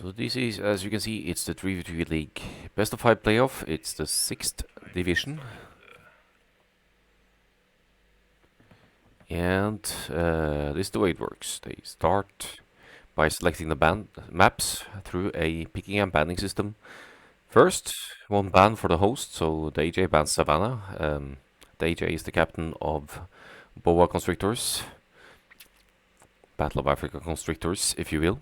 So this is, as you can see, it's the 3v3 League Best of 5 playoff. It's the 6th division. And this is the way it works. They start by selecting the maps through a picking and banning system. First, one ban for the host, so the AJ bans Savannah. The AJ is the captain of Boa Constrictors. Battle of Africa Constrictors, if you will.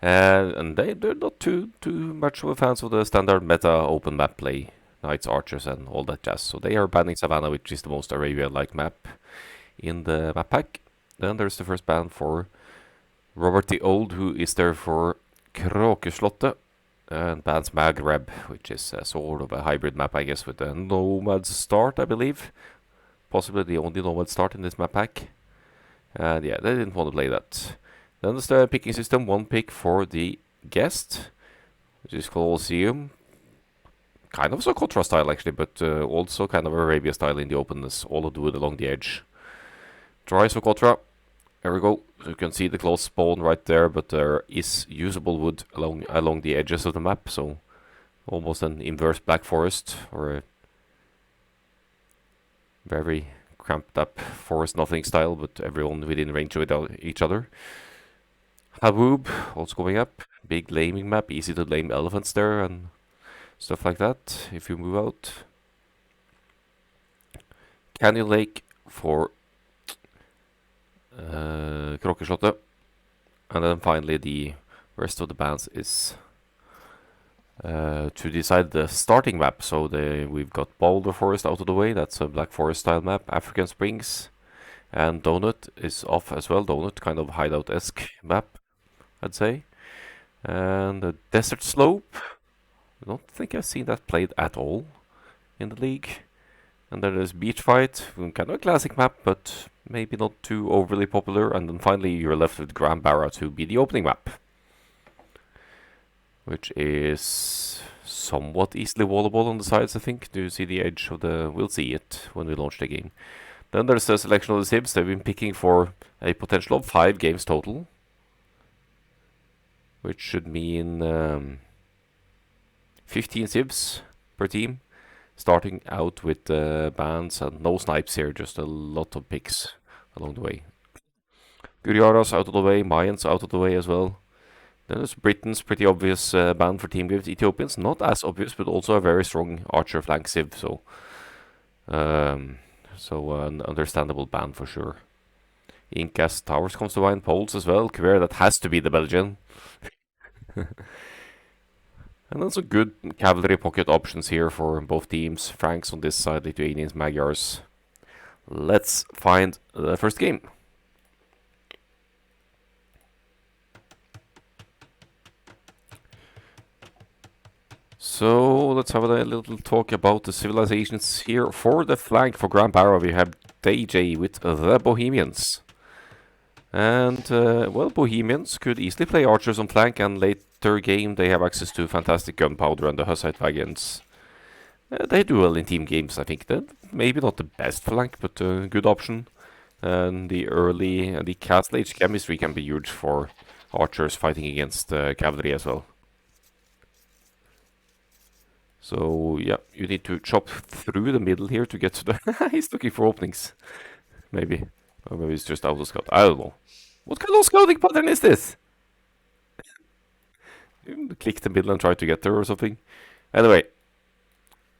And they're not too much of a fans of the standard meta open map play, Knights, Archers, and all that jazz. So they are banning Savannah, which is the most Arabia-like map in the map pack. Then there's the first ban for Robert the Old, who is there for Kråkeslottet, and bans Maghreb, which is sort of a hybrid map, I guess, with a Nomad start, I believe. Possibly the only Nomad start in this map pack. And yeah, they didn't want to play that. Then there's the picking system, one pick for the guest, which is Colosseum. Kind of Socotra style actually, but also kind of Arabia style in the openness, all of the wood along the edge. Try Socotra. There we go. So you can see the close spawn right there, but there is usable wood along the edges of the map, so almost an inverse Black Forest, or a very cramped up forest nothing style, but everyone within range of each other. Haboob also going up. Big laming map, easy to lame elephants there and stuff like that if you move out. Canyon Lake for Kråkeslottet. And then finally the rest of the bans is to decide the starting map. So we've got Boulder Forest out of the way, that's a Black Forest style map. African Springs and Donut is off as well. Donut, kind of hideout-esque map, I'd say. And the Desert Slope, I don't think I've seen that played at all in the league. And then there's Beach Fight, kind of a classic map, but maybe not too overly popular. And then finally you're left with Grand Barra to be the opening map, which is somewhat easily wallable on the sides, I think. Do you see the edge of the... We'll see it when we launch the game. Then there's a selection of the civs. They've been picking for a potential of 5 games total, which should mean 15 civs per team, starting out with bans and no snipes here, just a lot of picks along the way. Guriaras out of the way, Mayans out of the way as well. Then there's Britain's pretty obvious ban for team games. Ethiopians, not as obvious, but also a very strong archer flank civ, so an understandable ban for sure. Incas Towers comes to mind, Poles as well. Quer, that has to be the Belgian. And then some good cavalry pocket options here for both teams. Franks on this side, Lithuanians, Magyars. Let's find the first game. So let's have a little talk about the civilizations here. For the flank for Grand Barra, we have DJ with the Bohemians. And, well, Bohemians could easily play archers on flank, and later game they have access to fantastic gunpowder and the Hussite wagons. They do well in team games, I think. They're maybe not the best flank, but a good option. And the Castle Age chemistry can be huge for archers fighting against cavalry as well. So, yeah, you need to chop through the middle here to get to the... He's looking for openings. Maybe. Or maybe it's just auto scout. I don't know. What kind of scouting pattern is this? You click the middle and try to get there or something. Anyway,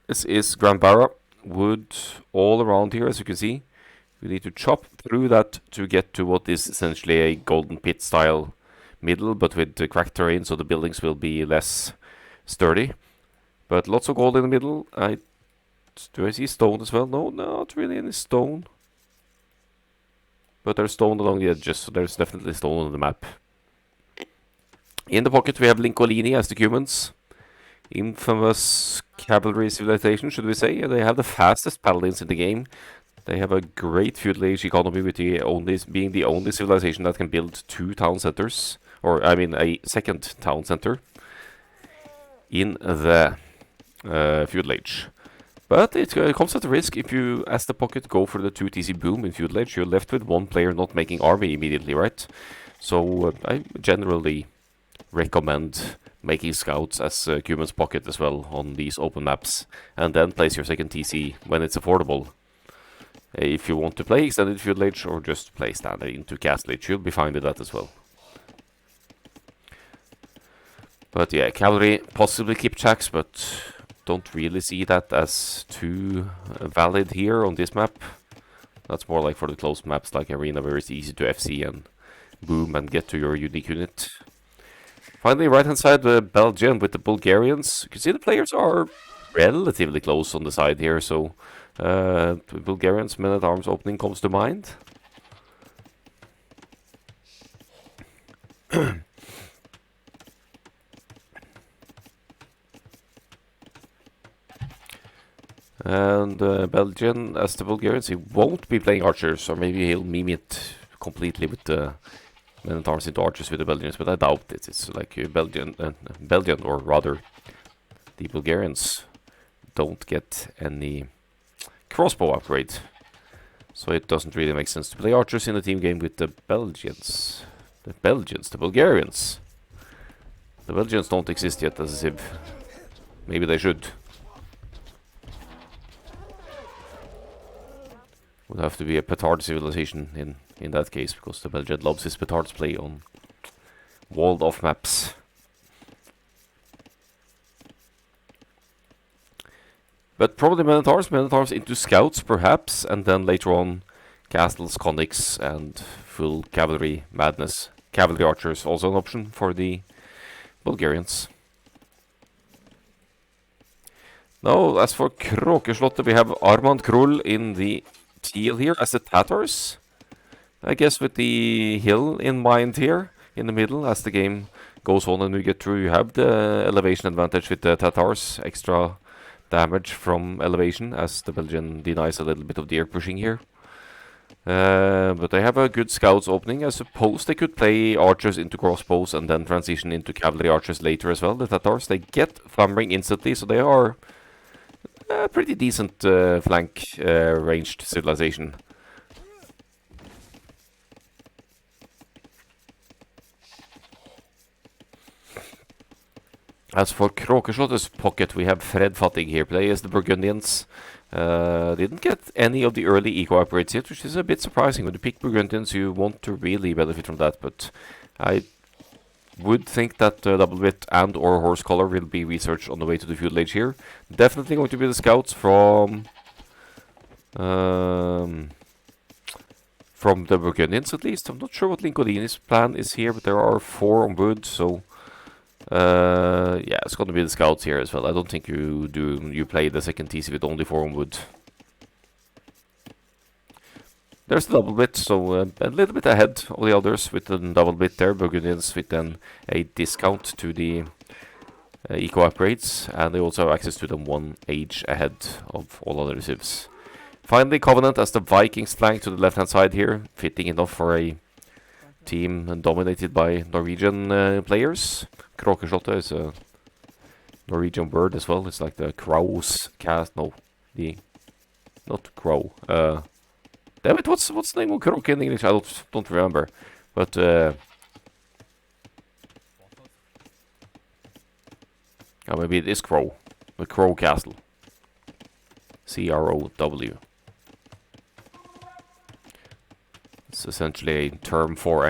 this is Grand Barra. Wood all around here, as you can see. We need to chop through that to get to what is essentially a golden pit style middle, but with the cracked terrain, so the buildings will be less sturdy. But lots of gold in the middle. Do I see stone as well? No, not really any stone. But there's stone along the edges, so there's definitely stone on the map. In the pocket we have Lincolini as the Cumans. Infamous cavalry civilization, should we say. They have the fastest paladins in the game. They have a great feudal age economy, with being the only civilization that can build 2 town centers. Or, I mean, a second town center in the feudal age. But it comes at a risk. If you, as the pocket, go for the 2 TC boom in feudal age, you're left with one player not making army immediately, right? So I generally recommend making scouts as Cuban's pocket as well on these open maps, and then place your second TC when it's affordable. If you want to play extended feudal age or just play standard into castle age, you'll be fine with that as well. But yeah, cavalry possibly keep checks, but don't really see that as too valid here on this map. That's more like for the closed maps like Arena, where it's easy to FC and boom and get to your unique unit. Finally, right hand side, the Belgian with the Bulgarians. You can see the players are relatively close on the side here, so the Bulgarians men-at-arms opening comes to mind. And Belgian, as the Bulgarians, he won't be playing archers, or maybe he'll meme it completely with the men-at-arms into archers with the Belgians, but I doubt it. It's like Belgian, or rather, the Bulgarians don't get any crossbow upgrade, so it doesn't really make sense to play archers in a team game with the Belgians. The Bulgarians. The Belgians don't exist yet as a civ. Maybe they should. Would have to be a petard civilization in that case, because the Belgian loves his petards play on walled off maps. But probably men-at-arms into scouts perhaps, and then later on castles, conics, and full cavalry madness. Cavalry archers also an option for the Bulgarians. Now, as for Kråkeslottet, we have Armand Krull in the teal here as the Tatars. I guess with the hill in mind here, in the middle, as the game goes on and we get through, you have the elevation advantage with the Tatars. Extra damage from elevation, as the Belgian denies a little bit of deer pushing here. But they have a good scouts opening. I suppose they could play archers into crossbows and then transition into cavalry archers later as well. The Tatars, they get thumbering instantly, so they are a pretty decent flank ranged civilization. As for Kråkeslottet's pocket, we have Fred Fattig here, play as the Burgundians. Didn't get any of the early eco upgrades yet, which is a bit surprising. When you pick Burgundians, you want to really benefit from that, but I would think that double bit and or horse collar will be researched on the way to the feudal age here. Definitely going to be the scouts from the Burgundians at least. I'm not sure what Lincolini's plan is here, but there are 4 on wood, so yeah, it's going to be the scouts here as well. I don't think you play the second TC with only 4 on wood. There's the double bit, so a little bit ahead of the others with the double bit there. Burgundians with then a discount to the eco upgrades, and they also have access to them 1 age ahead of all other civs. Finally, Covenant as the Vikings flank to the left hand side here, fitting enough for a team dominated by Norwegian players. Kråkeslottet is a Norwegian word as well. It's like the crow's cast. No, not crow. Damn it, what's the name of Kråke in English? I don't remember. But oh, maybe it is Crow. The Crow Castle. CROW. It's essentially a term for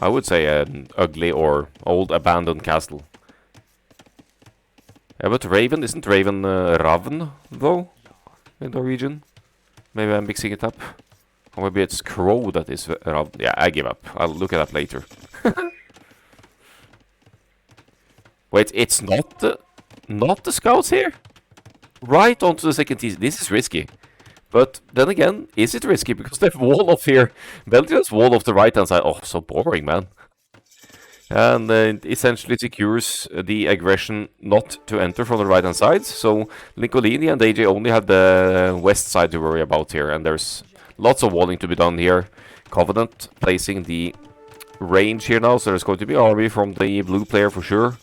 I would say an ugly or old abandoned castle. Yeah, but Raven, isn't Raven Ravn, though, in Norwegian? Maybe I'm mixing it up. Or maybe it's Crow that is Ravn. Yeah, I give up. I'll look it up later. Wait, it's not the scouts here? Right onto the second TC. This is risky. But then again, is it risky? Because they have wall off here. Belgium's wall off the right hand side. Oh, so boring, man. And it essentially secures the aggression not to enter from the right hand side. So Lincolini and AJ only have the west side to worry about here. And there's lots of walling to be done here. Covenant placing the range here now. So there's going to be army from the blue player for sure.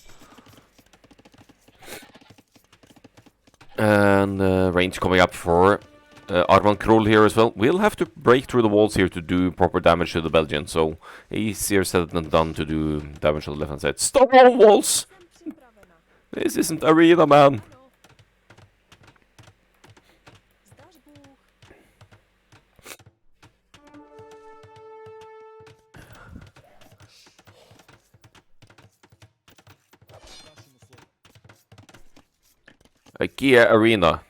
And range coming up for Armand Krol here as well. We'll have to break through the walls here to do proper damage to the Belgian, so easier said than done to do damage on the left hand side. Stop all walls! This isn't arena, man! IKEA Arena.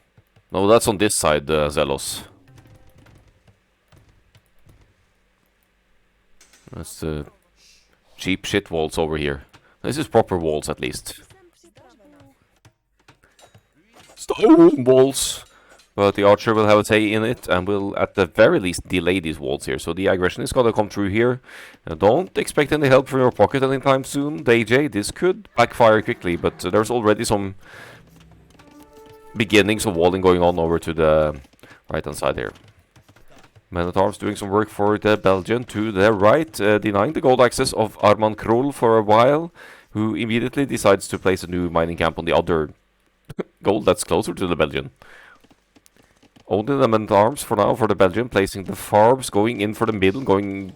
No, that's on this side, Zelos. That's the cheap shit walls over here. This is proper walls, at least. Stone walls! But the archer will have a say in it, and will, at the very least, delay these walls here. So the aggression is gonna come through here. Don't expect any help from your pocket anytime soon, DJ. This could backfire quickly, but there's already some beginnings of walling going on over to the right-hand side here. Men-at-Arms doing some work for the Belgian to the right, denying the gold access of Armand Krol for a while, who immediately decides to place a new mining camp on the other gold that's closer to the Belgian. Only the Men-at-Arms for now for the Belgian, placing the farms, going in for the middle, going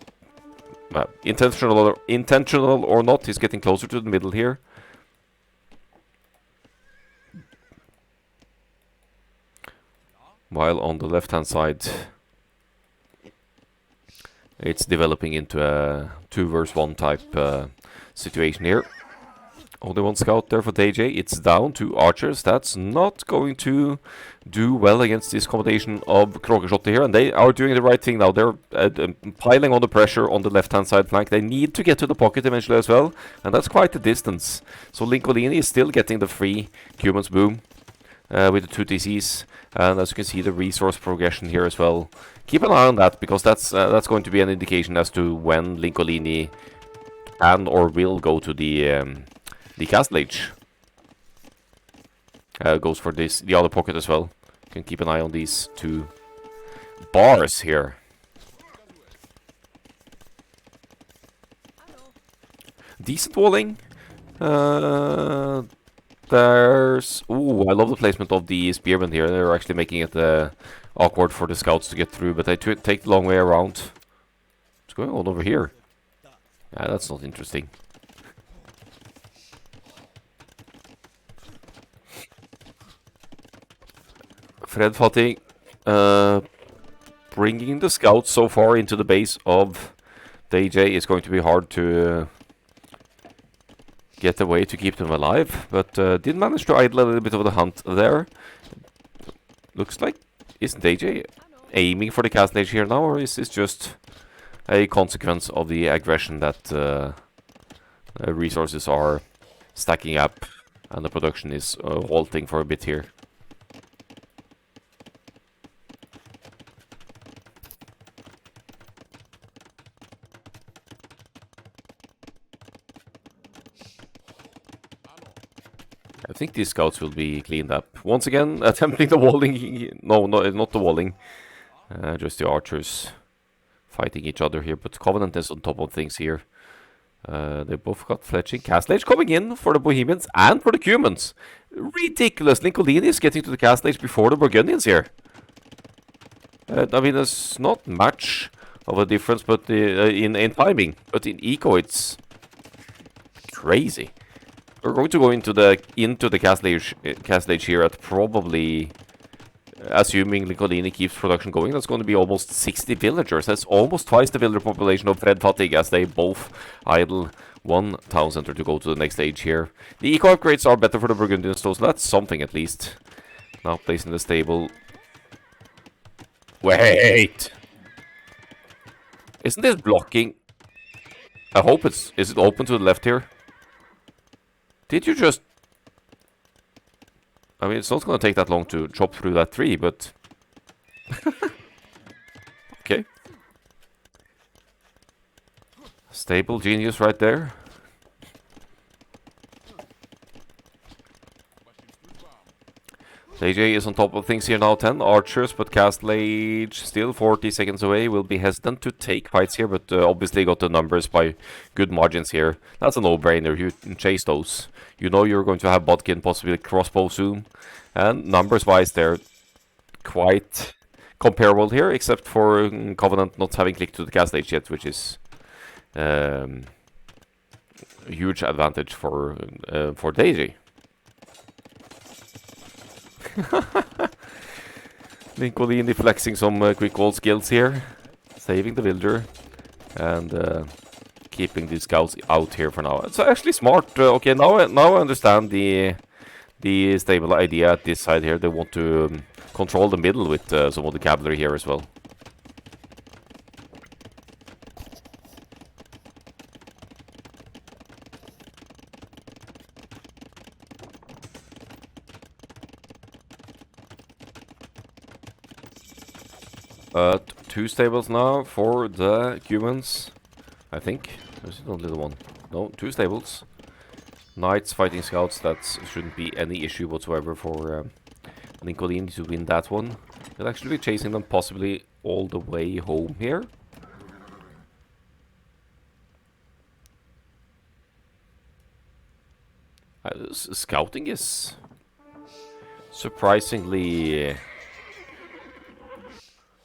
intentional or not, he's getting closer to the middle here. While on the left-hand side, it's developing into a 2 versus 1 type situation here. Only one scout there for DJ. It's down to archers. That's not going to do well against this combination of Kråkeshotte here. And they are doing the right thing now. They're piling on the pressure on the left-hand side flank. They need to get to the pocket eventually as well. And that's quite the distance. So Lincolini is still getting the free Cuban's boom with the 2 TCs. And as you can see, the resource progression here as well. Keep an eye on that, because that's going to be an indication as to when Lincolini can or will go to the Castle Age. Goes for the other pocket as well. You can keep an eye on these 2 bars here. Decent walling. There's... Ooh, I love the placement of the spearmen here. They're actually making it awkward for the scouts to get through, but they take the long way around. What's going on over here? Yeah, that's not interesting. Fred Fattig bringing the scouts so far into the base of DJ is going to be hard to get a way to keep them alive, but did manage to idle a little bit of the hunt there. Looks like, isn't AJ aiming for the Castle Age here now, or is this just a consequence of the aggression that resources are stacking up and the production is halting for a bit here? I think these scouts will be cleaned up. Once again, attempting the walling. No, not the walling. Just the archers fighting each other here. But Covenant is on top of things here. They both got fletching. Castle Age coming in for the Bohemians and for the Cumans. Ridiculous. Lincolini is getting to the Castle Age before the Burgundians here. I mean, there's not much of a difference, but in timing. But in eco, it's crazy. We're going to go into the Castle Age here at probably, assuming Lincolini keeps production going, that's going to be almost 60 villagers. That's almost twice the villager population of Fred Fattig, as they both idle 1 town center to go to the next stage here. The eco upgrades are better for the Burgundians, so that's something at least. Now placing the stable. Wait! Isn't this blocking? I hope is it open to the left here? Did you just... I mean, it's not going to take that long to chop through that tree, but... Okay. Stable genius right there. AJ is on top of things here now, 10 archers, but Castle Age still 40 seconds away. Will be hesitant to take fights here, but obviously got the numbers by good margins here. That's a no-brainer. You can chase those. You know you're going to have Bodkin, possibly crossbow soon. And numbers-wise, they're quite comparable here, except for Covenant not having clicked to the cast stage yet, which is a huge advantage for Deiji. Lincolini flexing some quick wall skills here, saving the villager, and keeping these scouts out here for now. It's actually smart. Okay, now I understand the stable idea at this side here. They want to control the middle with some of the cavalry here as well. Two stables now for the humans, I think. There's only the one. No, two stables. Knights fighting scouts, that shouldn't be any issue whatsoever for Lincolini to win that one. They'll actually be chasing them possibly all the way home here. Scouting is surprisingly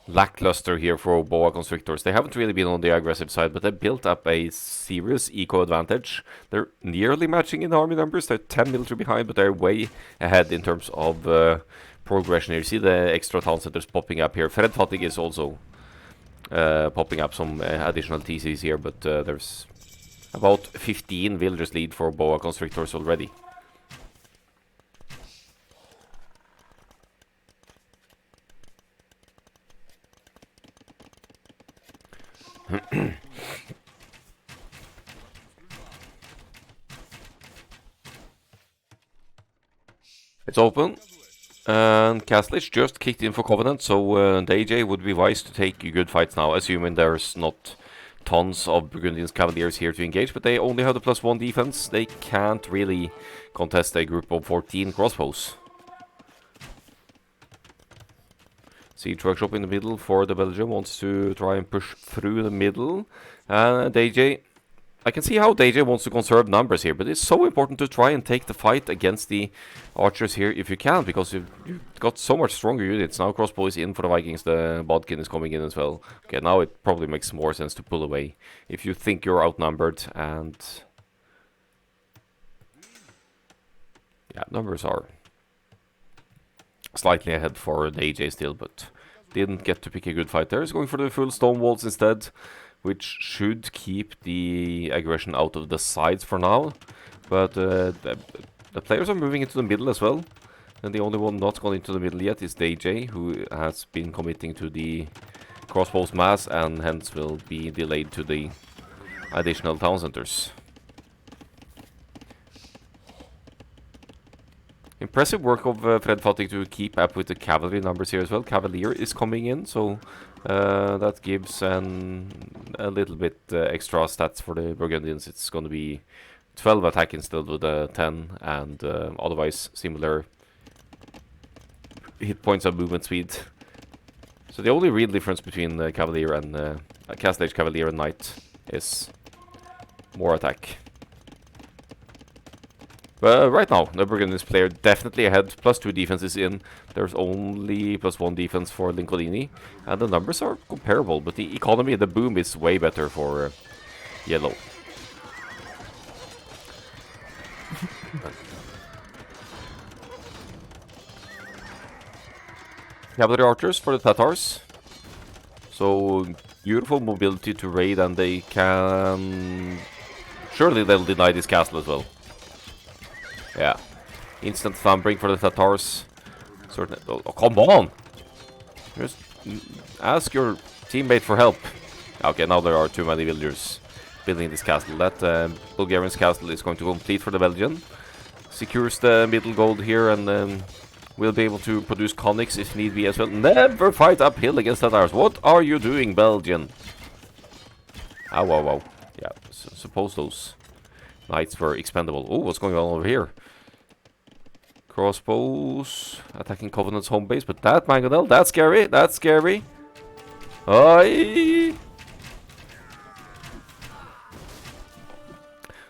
lackluster here for boa constrictors. They haven't really been on the aggressive side, but they built up a serious eco advantage. They're nearly matching in army numbers. They're 10 military behind, but they're way ahead in terms of progression here. You see the extra town centers popping up here. Fred Fattig is also popping up some additional TCs here, but there's about 15 villagers lead for boa constrictors already. It's open, and Castlage just kicked in for Covenant, so DJ would be wise to take good fights now, assuming there's not tons of Burgundian Cavaliers here to engage, but they only have the +1 defense. They can't really contest a group of 14 crossbows. Siege Workshop in the middle for the Belgium, wants to try and push through the middle. DJ, I can see how DJ wants to conserve numbers here, but it's so important to try and take the fight against the archers here if you can, because you've got so much stronger units. Now crossbow is in for the Vikings, the Bodkin is coming in as well. Okay, now it probably makes more sense to pull away if you think you're outnumbered, and yeah, numbers are slightly ahead for the AJ still, but didn't get to pick a good fight there. He's going for the full stone walls instead, which should keep the aggression out of the sides for now. But the players are moving into the middle as well. And the only one not gone into the middle yet is DJ, who has been committing to the crossbows mass and hence will be delayed to the additional town centers. Impressive work of Fred Fattig to keep up with the cavalry numbers here as well. Cavalier is coming in, so that gives a little bit extra stats for the Burgundians. It's going to be 12 attack instead of the 10, and otherwise similar hit points and movement speed. So the only real difference between Cavalier and Castlage Cavalier and Knight is more attack. But right now, the Burgundians player definitely ahead. +2 defense is in. There's only +1 defense for Lincolini. And the numbers are comparable, but the economy, the boom is way better for yellow. Cavalry archers for the Tatars. So, beautiful mobility to raid, and they can... Surely they'll deny this castle as well. Yeah, instant thumbring for the Tatars. Certainly. Oh, come on! Just ask your teammate for help. Okay, now there are too many villagers building this castle. That Bulgarian's castle is going to complete for the Belgian. Secures the middle gold here, and we'll be able to produce conics if need be as well. Never fight uphill against Tatars. What are you doing, Belgian? Ow, ow, ow. Yeah, suppose those knights were expendable. Oh, what's going on over here? Crossbows attacking Covenant's home base, but that Mangonel, that's scary, that's scary. Aye.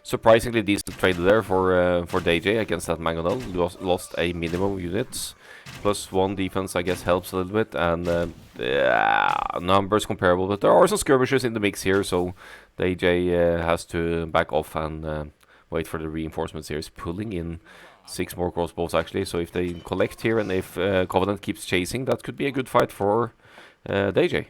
Surprisingly decent trade there for DJ against that Mangonel. Lost a minimum units. +1 defense, I guess, helps a little bit, and yeah, numbers comparable, but there are some skirmishes in the mix here, so the AJ has to back off and wait for the reinforcements here. He's pulling in 6 more crossbows, actually, so if they collect here and if Covenant keeps chasing, that could be a good fight for the AJ.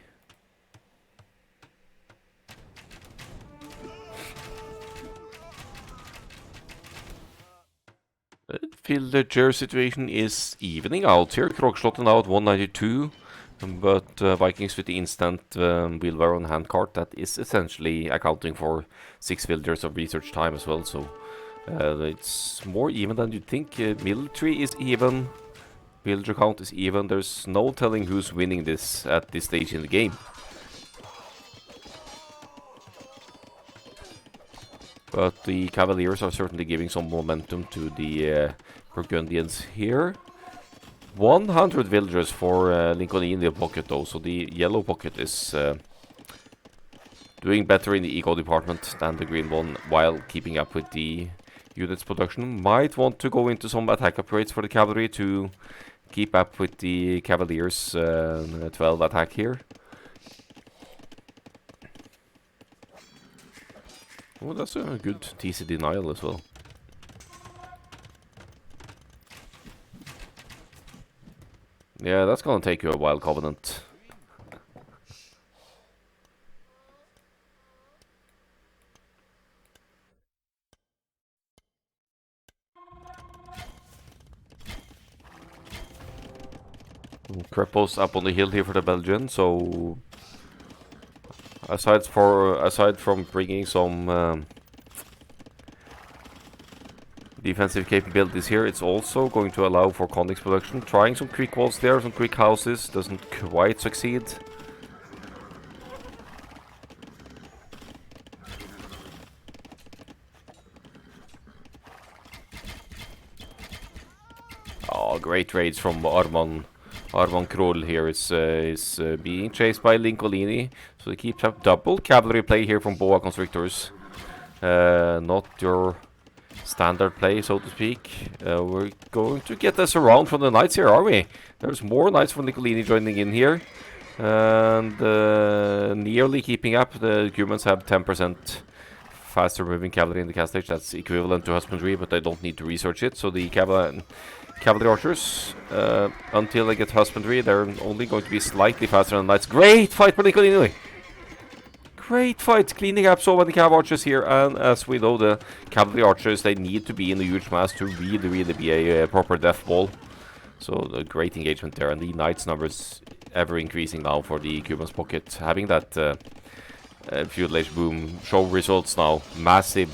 Villager situation is evening out here. Krogslottet now at 192, but Vikings with the instant wheelbarrow on handcart, that is essentially accounting for 6 villagers of research time as well, so it's more even than you'd think. Military is even, villager count is even. There's no telling who's winning this at this stage in the game. But the Cavaliers are certainly giving some momentum to the Burgundians here. 100 villagers for Lincoln pocket though, so the yellow pocket is doing better in the eco department than the green one while keeping up with the units production. Might want to go into some attack upgrades for the cavalry to keep up with the Cavaliers 12 attack here. Oh, that's a good TC denial as well. Yeah, that's gonna take you a while, Covenant. Krepos up on the hill here for the Belgian, so aside from bringing some defensive capabilities here, it's also going to allow for Conix production. Trying some quick walls there, some quick houses, doesn't quite succeed. Oh, great raids from Arman Kroll here is being chased by Lincolini, so they keep up double cavalry play here from Boa Constrictors. Not your standard play, so to speak. We're going to get this around from the knights here, are we? There's more knights from Lincolini joining in here, and nearly keeping up. The humans have 10% faster moving cavalry in the cast stage. That's equivalent to husbandry, but I don't need to research it. So the cavalry archers, until they get husbandry, they're only going to be slightly faster than knights. Great fight for Lincolini! Great fight, cleaning up so many cav archers here, and as we know, the cavalry archers, they need to be in a huge mass to really be a proper death ball. So a great engagement there, and the knights numbers ever increasing now for the Cubans pocket. Having that feudal age boom show results now, massive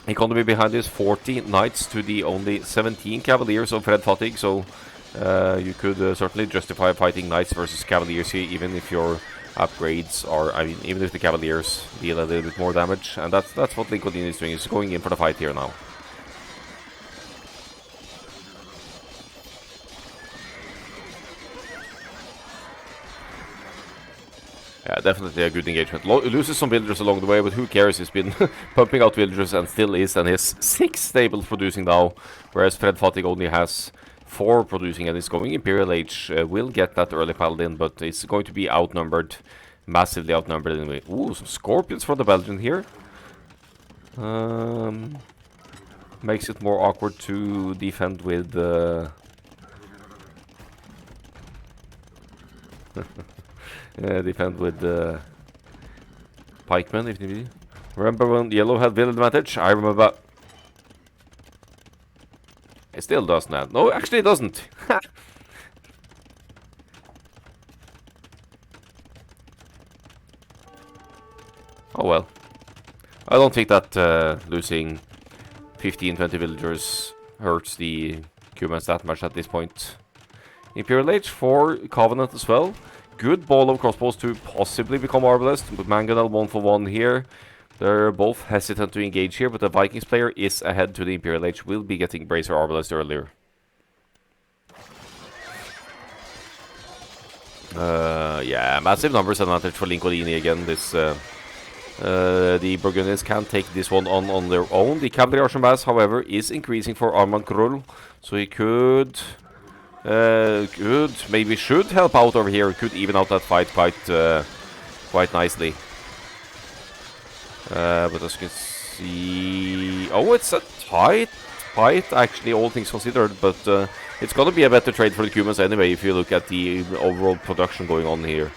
economy behind this. 40 knights to the only 17 cavaliers of Fred Fatigue, so you could certainly justify fighting knights versus cavaliers here, even if your upgrades are, I mean, even if the cavaliers deal a little bit more damage, and that's what Lincoln is doing, is going in for the fight here now. Yeah, definitely a good engagement. Loses some villagers along the way, but who cares? He's been pumping out villagers and still is, and has 6 stables producing now, whereas Fred Fatigue only has 4 producing, and it's going Imperial Age. Will get that early paladin, but it's going to be outnumbered, massively outnumbered anyway. Ooh, some scorpions for the Belgian here. Makes it more awkward to defend with pikemen if needed. Remember when yellow had villain advantage? I remember. It still does now. No, actually it doesn't. Oh well. I don't think that losing 15-20 villagers hurts the Cubans that much at this point. Imperial Age for Covenant as well. Good ball of crossbows to possibly become Arbalest, with Mangonel 1-for-1 here. They're both hesitant to engage here, but the Vikings player is ahead to the Imperial Age. Will be getting Bracer Arbalest earlier. Yeah, massive numbers advantage for Lincolini again. This The Burgundians can take this one on their own. The Cavalry Archer Mass, however, is increasing for Armand Krull, so he could, maybe should help out over here. Could even out that fight quite nicely. But as you can see, oh, it's a tight fight actually, all things considered. But it's gonna be a better trade for the Cumans anyway if you look at the overall production going on here.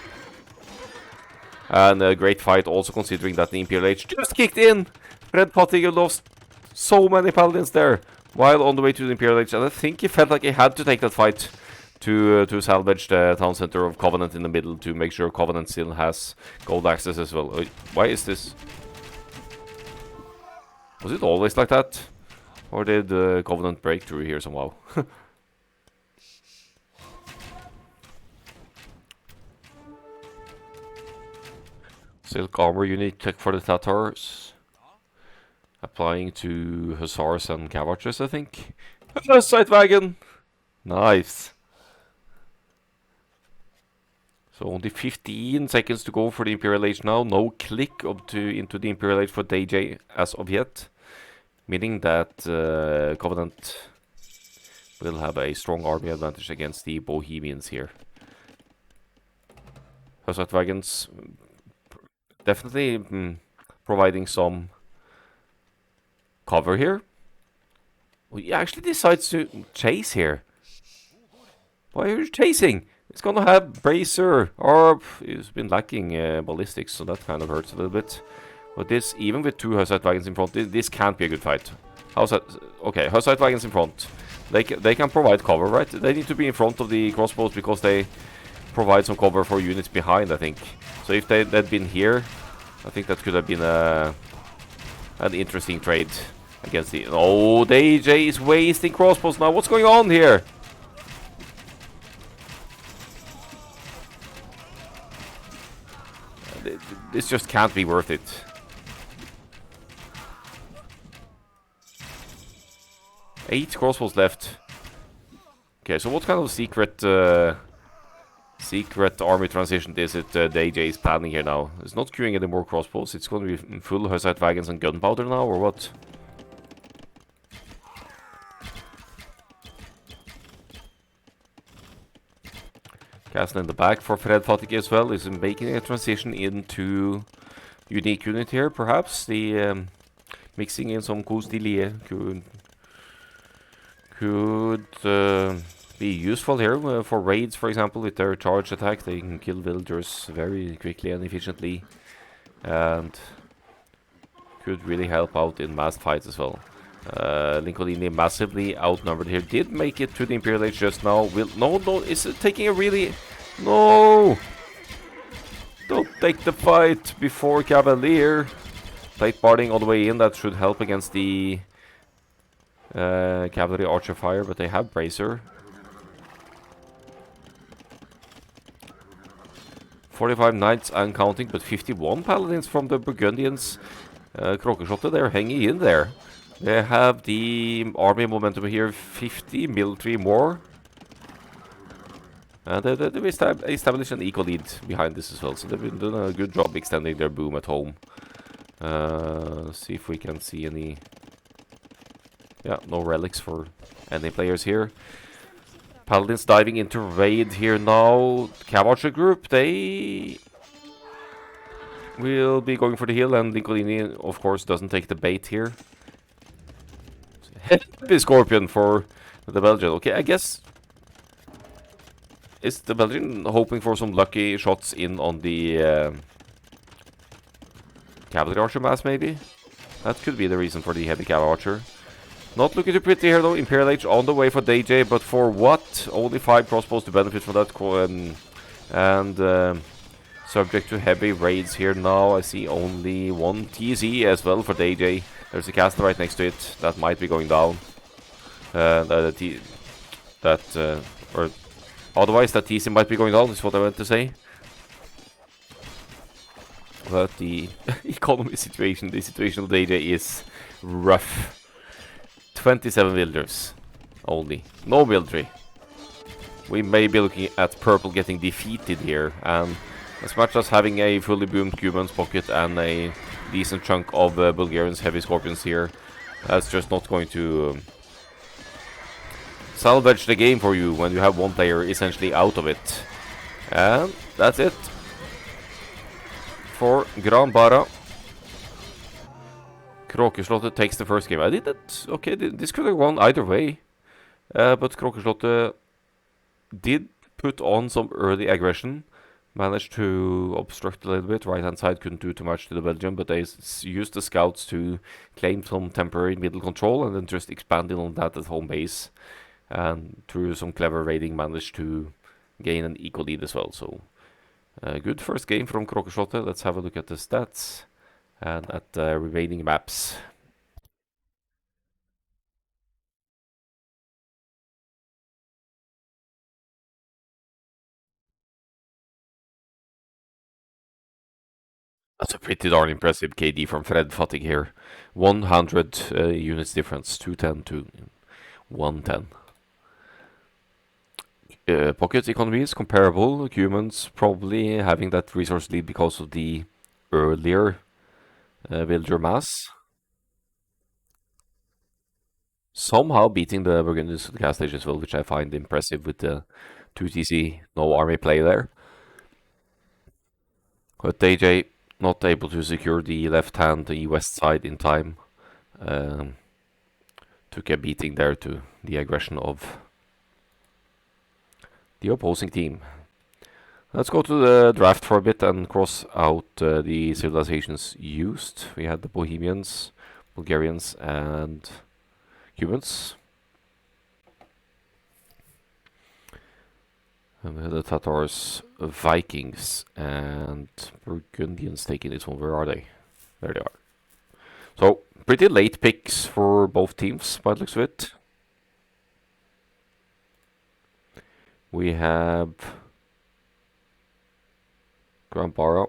And a great fight also considering that the Imperial Age just kicked in. Fred Pottinger lost so many paladins there while on the way to the Imperial Age, and I think he felt like he had to take that fight to salvage the town center of Covenant in the middle to make sure Covenant still has gold access as well. Why is this? Was it always like that? Or did Covenant break through here somehow? Silk armor unique tech for the Tatars. Applying to Hussars and Cavalries, I think. Sight wagon! Nice. So only 15 seconds to go for the Imperial Age now. No click into the Imperial Age for DJ as of yet. Meaning that Covenant will have a strong army advantage against the Bohemians here. Hussite wagons definitely providing some cover here. Well, he actually decides to chase here. Why are you chasing? It's gonna have Bracer, or he's been lacking ballistics, so that kind of hurts a little bit. But this, even with two Hussite wagons in front, this can't be a good fight. How's that? Okay, Hussite wagons in front. They can provide cover, right? They need to be in front of the crossbows because they provide some cover for units behind, I think. So if they'd been here, I think that could have been an interesting trade against the... Oh, the AJ is wasting crossbows now. What's going on here? This just can't be worth it. Eight crossbows left. Okay, so what kind of secret army transition is it the AJ is planning here now? It's not queuing any more crossbows. It's going to be full Hussite wagons and gunpowder now, or what? Castle in the back for Fred Fatigue as well is making a transition into unique unit here. Perhaps the mixing in some coups d'Ilie could be useful here for raids, for example. With their charge attack, they can kill villagers very quickly and efficiently, and could really help out in mass fights as well. Lincolini massively outnumbered here. Did make it to the Imperial Age just now. No, it's taking a really... No! Don't take the fight before Cavalier. Plate barding all the way in. That should help against the Cavalry Archer Fire, but they have Bracer. 45 knights and counting, but 51 paladins from the Burgundians. Krokeshotte, they're hanging in there. They have the army momentum here, 50 military more. And they've established an eco lead behind this as well, so they've been doing a good job extending their boom at home. See if we can see any... Yeah, no relics for any players here. Paladins diving into raid here now. Cavalry group, they will be going for the hill, and Lincolini, of course, doesn't take the bait here. Heavy Scorpion for the Belgian. Okay, I guess... Is the Belgian hoping for some lucky shots in on the Cavalry Archer mass, maybe? That could be the reason for the heavy Cavalry Archer. Not looking too pretty here, though. Imperial Age on the way for DJ, but for what? Only 5 crossbows to benefit from that. And subject to heavy raids here now. I see only 1 TZ as well for DJ. There's a castle right next to it. That might be going down. Or otherwise, that TC might be going down, is what I meant to say. But the economy situation, the situational data is rough. 27 villagers only. No military. We may be looking at purple getting defeated here. And as much as having a fully boomed Cuban's pocket and a decent chunk of Bulgarians heavy scorpions here. That's just not going to salvage the game for you when you have one player essentially out of it. And that's it for Granbara. Kråkeslottet takes the first game. I did that. Okay, this could have gone either way. But Kråkeslottet did put on some early aggression. Managed to obstruct a little bit. Right hand side couldn't do too much to the Belgium, but they used the scouts to claim some temporary middle control and then just expanded on that at home base. And through some clever raiding managed to gain an equal lead as well. So good first game from Kråkeslottet. Let's have a look at the stats and at the remaining maps. That's a pretty darn impressive KD from Fred Fattig here. 100 units difference, 210 to 110. Pocket economy is comparable. Humans probably having that resource lead because of the earlier villager mass. Somehow beating the Burgundians to the gas stage as well, which I find impressive with the 2TC, no army play there. But AJ not able to secure the left hand, the west side in time. Took a beating there to the aggression of the opposing team. Let's go to the draft for a bit and cross out the civilizations used. We had the Bohemians, Bulgarians, and Cubans. And we had the Tatars, Vikings, and Burgundians taking this one. Where are they? There they are. So, pretty late picks for both teams, by the looks of it. We have Granbara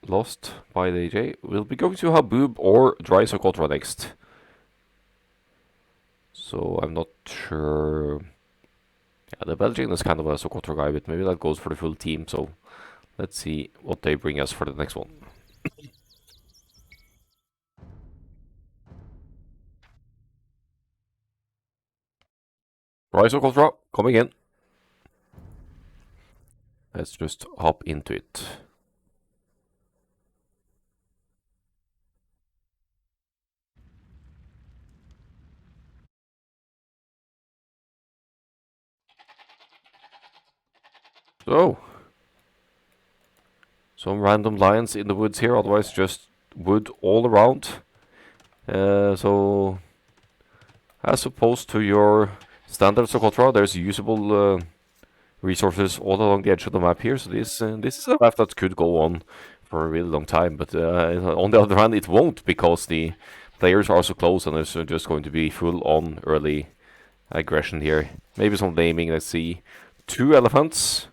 lost by the AJ. We'll be going to Habub or Dry Socotra next. So, I'm not sure. Yeah, the Belgian is kind of a Socotra guy, but maybe that goes for the full team. So, let's see what they bring us for the next one. Dry Socotra coming in. Let's just hop into it. So, some random lions in the woods here, otherwise just wood all around. So, as opposed to your standard Socotra, there's usable resources all along the edge of the map here. So this is a map that could go on for a really long time. But on the other hand, it won't because the players are so close and there's just going to be full-on early aggression here. Maybe some naming, let's see. 2 elephants.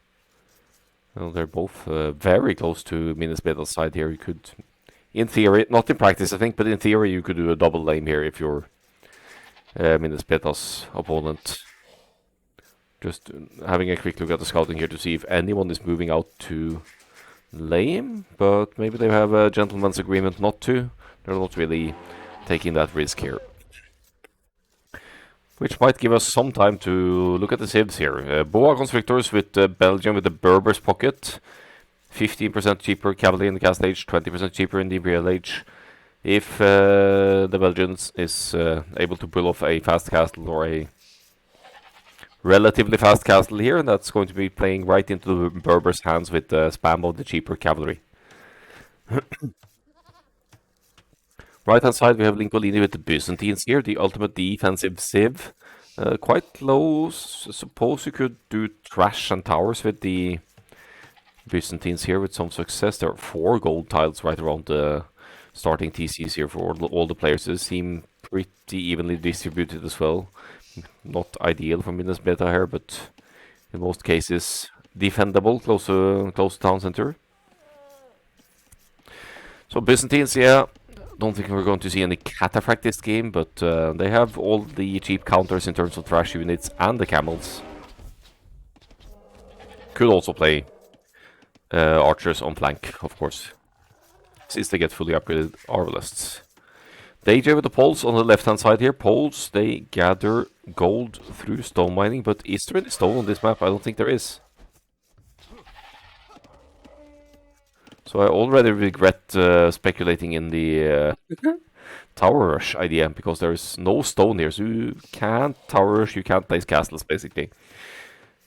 Well, they're both very close to Minnesbeta's side here. You could, in theory, not in practice I think, but in theory you could do a double lame here if you're Minnesbeta's opponent. Just having a quick look at the scouting here to see if anyone is moving out to lame, but maybe they have a gentleman's agreement not to. They're not really taking that risk here. Which might give us some time to look at the civs here. Boa Constrictors with Belgium with the Berber's pocket. 15% cheaper cavalry in the cast age, 20% cheaper in the imperial age. If the Belgians is able to pull off a fast castle or a relatively fast castle here, that's going to be playing right into the Berber's hands with the spam of the cheaper cavalry. Right hand side we have Lincolini with the Byzantines here, the ultimate defensive civ. Quite low, suppose you could do trash and towers with the Byzantines here with some success. There are 4 gold tiles right around the starting TCs here for all the players. They seem pretty evenly distributed as well. Not ideal for Minas Beta here, but in most cases defendable, close to town center. So Byzantines, yeah, don't think we're going to see any cataphract this game, but they have all the cheap counters in terms of trash units and the camels. Could also play archers on flank, of course. since they get fully upgraded Arvalists. DJ with the poles on the left-hand side here. Poles, they gather gold through stone mining, but is there any stone on this map? I don't think there is. So I already regret speculating in the tower rush idea, because there is no stone here, so you can't tower rush, you can't place castles, basically.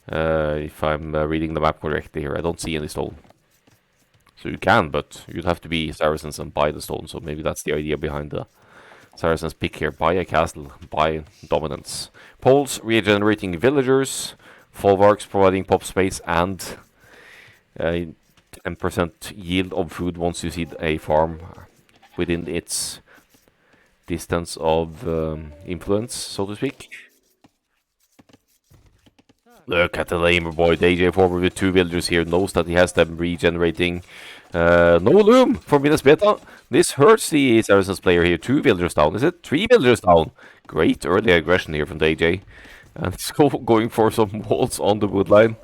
If I'm reading the map correctly here, I don't see any stone. So you can, but you'd have to be Saracens and buy the stone, so maybe that's the idea behind the Saracens pick here. Buy a castle, buy dominance. Poles, regenerating villagers. Folwarks, providing pop space and 10% yield of food once you see a farm within its distance of influence, so to speak. Look at the lamer boy. DJ forward with 2 villagers here. Knows that he has them regenerating. No loom for Minas Beta. This hurts the Saracens player here. 2 villagers down. Is it 3 villagers down? Great early aggression here from DJ. And it's going for some walls on the wood line.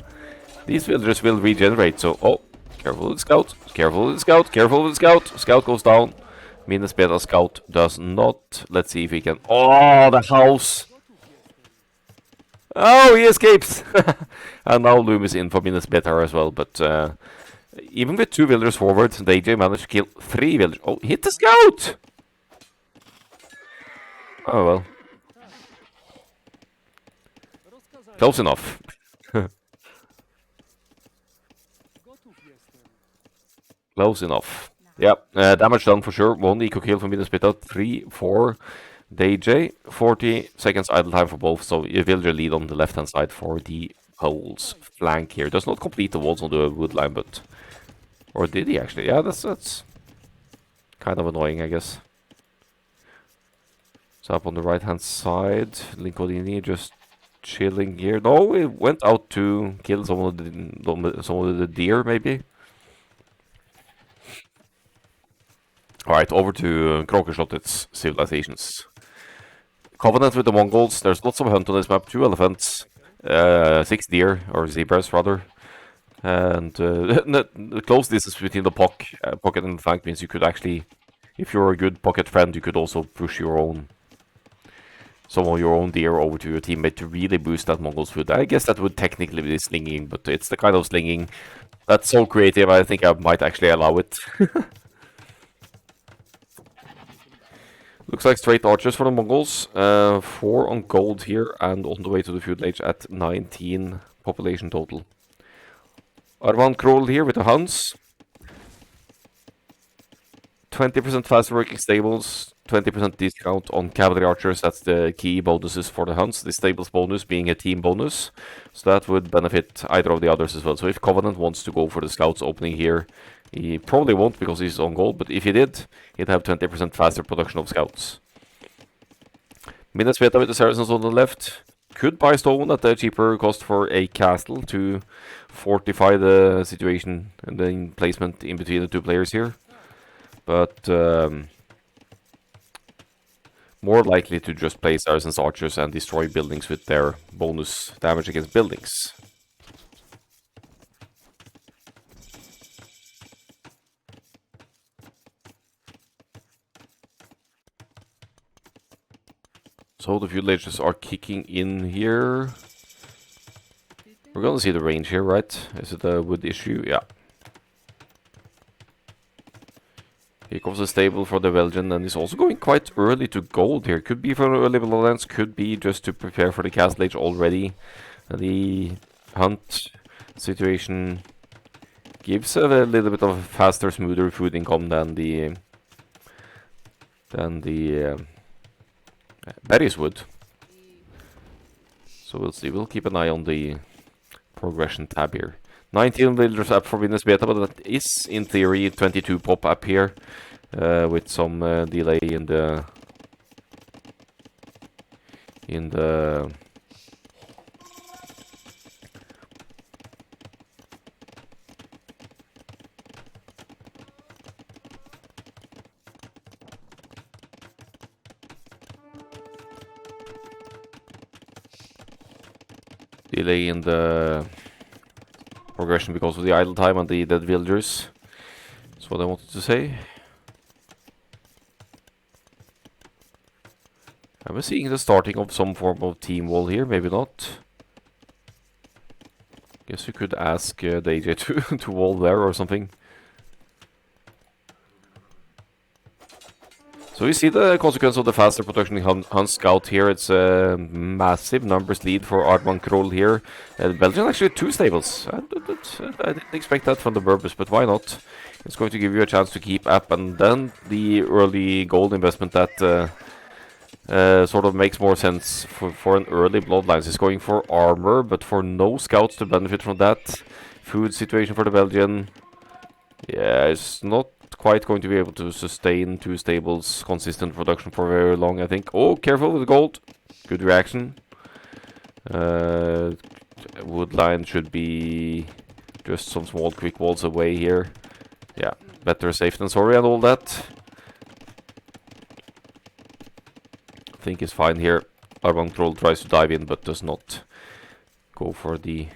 These villagers will regenerate. So, oh, careful with the scout. Careful with the scout. Careful with the scout. Scout goes down. Minas Beta scout does not. Let's see if he can. Oh, the house. Oh, he escapes! And now Loom is in for Minas Beta as well, but even with 2 villagers forward, DJ managed to kill 3 villagers. Oh, hit the scout! Oh well. Close enough. Close enough. Yeah, damage done for sure. 1 eco kill from Minas Beta, 3, 4. DJ, 40 seconds idle time for both, so you villager lead on the left-hand side for the poles flank here. Does not complete the walls on the wood line, but... Or did he actually? Yeah, that's kind of annoying, I guess. So up on the right-hand side, Lincolini just chilling here. No, he went out to kill some of the deer, maybe. Alright, over to Kråkeslottet's civilizations. Covenant with the Mongols. There's lots of hunt on this map. 2 elephants, 6 deer, or zebras rather. And the close distance between the pocket and the flank means you could actually, if you're a good pocket friend, you could also push some of your own deer over to your teammate to really boost that Mongol's food. I guess that would technically be slinging, but it's the kind of slinging that's so creative, I think I might actually allow it. Looks like straight archers for the Mongols. 4 on gold here and on the way to the feudal age at 19 population total. Arvan Kroll here with the Huns. 20% faster working stables, 20% discount on cavalry archers. That's the key bonuses for the Huns. The stables bonus being a team bonus. So that would benefit either of the others as well. So if Covenant wants to go for the scouts opening here, he probably won't because he's on gold, but if he did, he'd have 20% faster production of scouts. Minas Beta with the Saracens on the left. Could buy stone at a cheaper cost for a castle to fortify the situation and the placement in between the 2 players here. But more likely to just play Saracens archers and destroy buildings with their bonus damage against buildings. So the feudal ages are kicking in here. We're gonna see the range here, right? Is it a wood issue? Yeah. Here comes the stable for the Belgian, and he's also going quite early to gold here. Could be for early lowlands, could be just to prepare for the castle age already. The hunt situation gives a little bit of a faster, smoother food income than the berries would. So we'll see. We'll keep an eye on the progression tab here. 19 villagers up for Minas Beta, but that is in theory 22 pop up here with some delay in the progression because of the idle time and the dead villagers. That's what I wanted to say. I was seeing the starting of some form of team wall here, maybe not. Guess you could ask the AJ to wall there or something. So you see the consequence of the faster production Hunt Scout here. It's a massive numbers lead for Arman Kroll here. Belgium actually 2 stables. I didn't expect that from the Burbus, but why not? It's going to give you a chance to keep up, and then the early gold investment that sort of makes more sense for an early Bloodlines. It's going for armor, but for no scouts to benefit from that. Food situation for the Belgian. Yeah, it's not quite going to be able to sustain 2 stables consistent production for very long, I think. Oh, careful with the gold. Good reaction. Woodline should be just some small quick walls away here. Yeah, better safe than sorry and all that. I think it's fine here. Arman Troll tries to dive in but does not go for the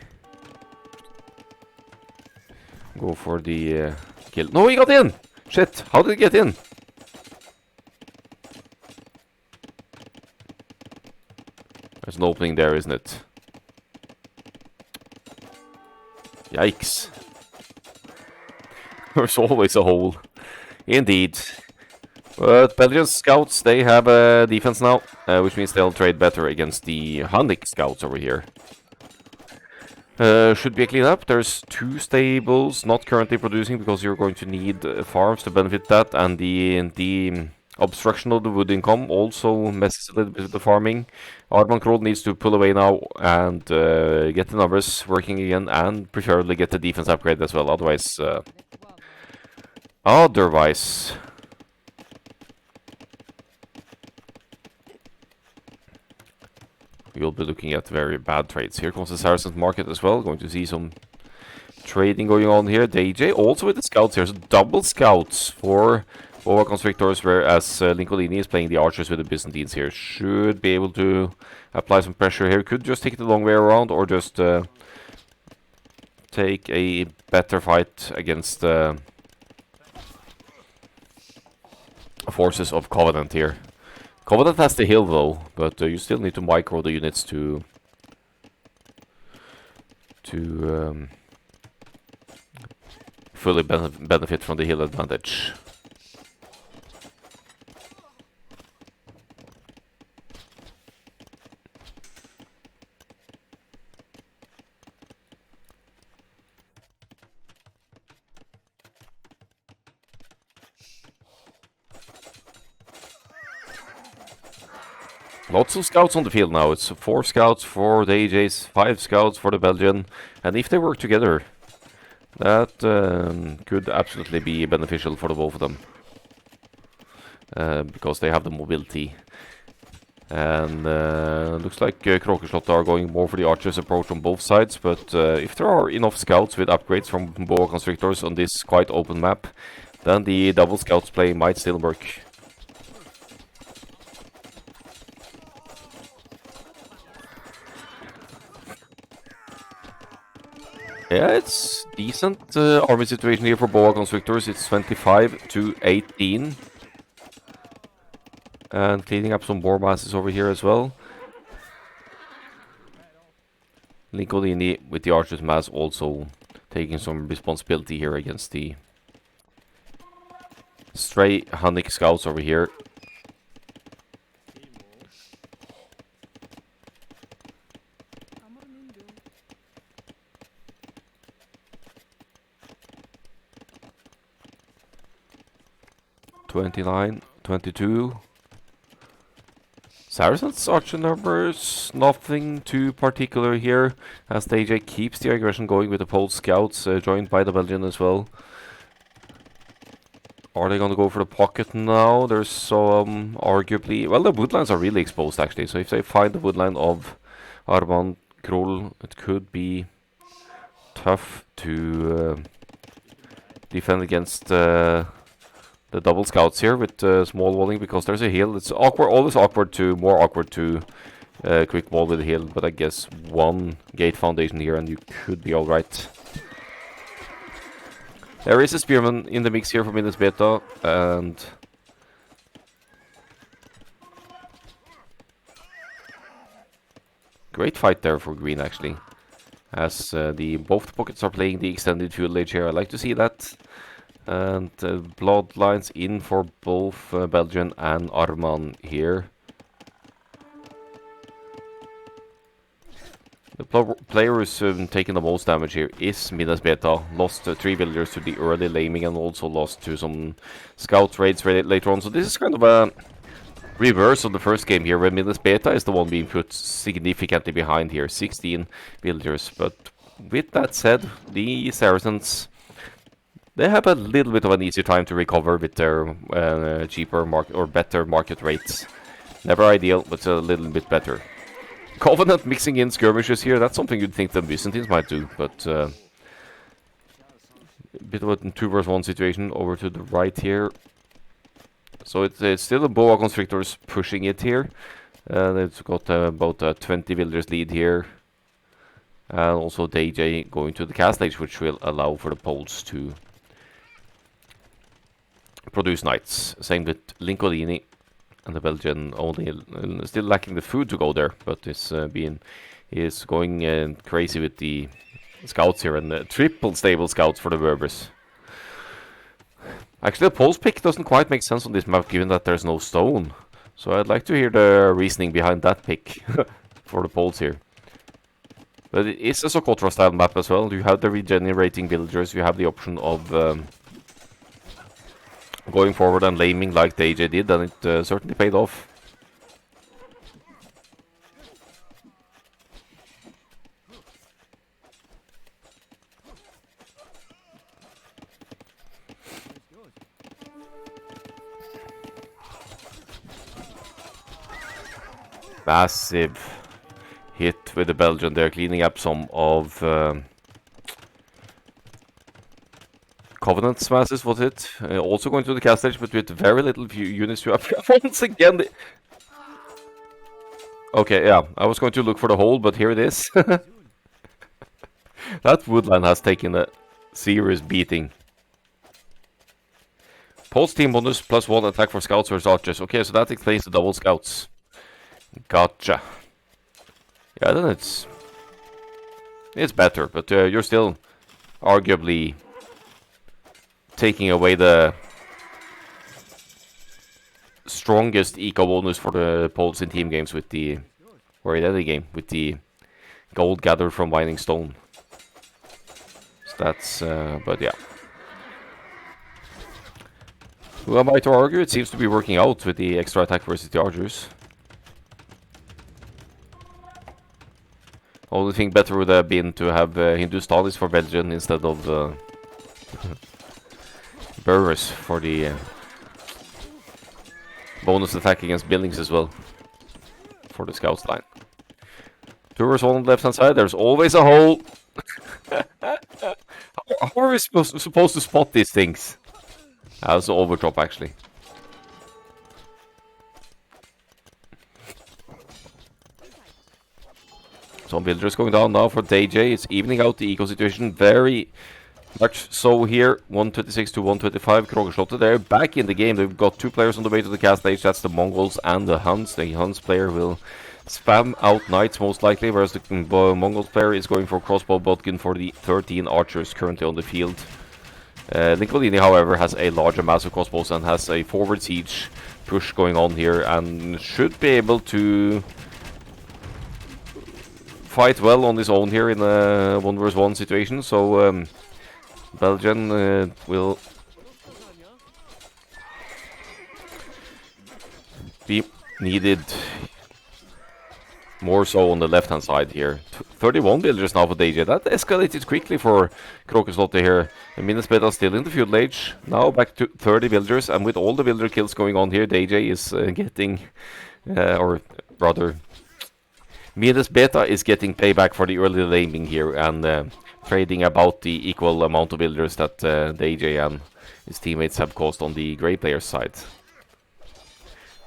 kill. No, he got in! Shit, how did he get in? There's an opening there, isn't it? Yikes. There's always a hole. Indeed. But Belgian scouts, they have a defense now, which means they'll trade better against the Hunnic scouts over here. Should be a clean up. There's 2 stables not currently producing because you're going to need farms to benefit that, and the obstruction of the wood income also messes a little bit with the farming. Arman Kroll needs to pull away now and get the numbers working again, and preferably get the defense upgrade as well. Otherwise, we'll be looking at very bad trades. Here comes the Saracens market as well. Going to see some trading going on here. DJ also with the scouts here. So double scouts for Boa Constrictors, whereas Lincolini is playing the archers with the Byzantines here. Should be able to apply some pressure here. Could just take it the long way around, or just take a better fight against forces of Covenant here. Covenant has the hill though, but you still need to micro the units to fully benefit from the hill advantage. Lots of scouts on the field now. It's 4 scouts for the AJs, 5 scouts for the Belgian, and if they work together, that could absolutely be beneficial for the both of them, because they have the mobility. And looks like Kråkeslottet are going more for the archers approach on both sides, but if there are enough scouts with upgrades from Boa Constrictors on this quite open map, then the double scouts play might still work. Yeah, it's decent army situation here for Boa Constrictors. It's 25 to 18. And cleaning up some boar masses over here as well. Lincolini with the archers mass also taking some responsibility here against the stray Hunnic scouts over here. $29, $22. Saracens archer numbers, nothing too particular here, as the AJ keeps the aggression going with the Polish scouts, joined by the Belgian as well. Are they gonna go for the pocket now? There's some, arguably, well, the woodlines are really exposed actually, so if they find the woodline of Arman Kroll, it could be tough to defend against the double scouts here with small walling, because there's a hill. It's awkward, always awkward to, more awkward to quick wall with a hill, but I guess 1 gate foundation here and you could be alright. There is a spearman in the mix here for Minus Beta, and Great fight there for green, actually. As both the pockets are playing the extended field age here. I like to see that. And bloodlines in for both Belgian and Arman here. The player who's taking the most damage here is Midas Beta. Lost 3 villagers to the early laming and also lost to some scout raids later on. So this is kind of a reverse of the first game here, where Midas Beta is the one being put significantly behind here. 16 villagers. But with that said, the Saracens, they have a little bit of an easier time to recover with their cheaper market or better market rates. Never ideal, but a little bit better. Covenant mixing in skirmishes here, that's something you'd think the Byzantines might do, but a bit of a 2 vs 1 situation over to the right here. So it's still a boa constrictors pushing it here. They've got about a 20 villagers lead here. And also DJ going to the castle age, which will allow for the Poles to produce knights. Same with Lincolini. And the Belgian only still lacking the food to go there, but is going crazy with the scouts here, and the triple stable scouts for the Berbers. Actually, the Poles pick doesn't quite make sense on this map, given that there's no stone. So I'd like to hear the reasoning behind that pick for the Poles here. But it is a Socotra style map as well. You have the regenerating villagers, you have the option of going forward and laming like the AJ did, and it certainly paid off. Massive hit with the Belgian there, cleaning up some of Covenant's masses, was it? Also going to the castle edge, but with very little units to up. Once again. Okay, yeah, I was going to look for the hole, but here it is. That woodland has taken a serious beating. Poles team bonus +1 attack for scouts versus archers. Okay, so that explains the double scouts. Gotcha. Yeah, then it's better, but you're still arguably taking away the strongest eco bonus for the Poles in team games with the, or in any game, with the gold gathered from mining stone. So that's, but yeah. Who am I to argue? It seems to be working out with the extra attack versus the archers. Only thing better would have been to have Hindustanis for Belgian instead of Berbers for the bonus attack against buildings as well for the scouts line. 2 vs 1 on the left hand side, there's always a hole. How are we supposed to spot these things? That was an overdrop actually. Some villagers going down now for DJ. It's evening out the eco situation very much so here. 126 to 125. Krogerslottet, they're back in the game. They've got 2 players on the way to the castle age. That's the Mongols and the Huns. The Huns player will spam out knights most likely, whereas the Mongols player is going for crossbow bodkin for the 13 archers currently on the field. Lincolini, however, has a larger mass of crossbows and has a forward siege push going on here and should be able to fight well on his own here in a 1 vs 1 situation. So Belgian will be needed more so on the left hand side here. 31 villagers now for DJ. That escalated quickly for Krogerslottet here. Minnesbeta still in the feudal age. Now back to 30 villagers, and with all the villager kills going on here, DJ is getting, or rather, Minnesbeta is getting payback for the early laming here and trading about the equal amount of villagers that DJ and his teammates have caused on the grey player's side.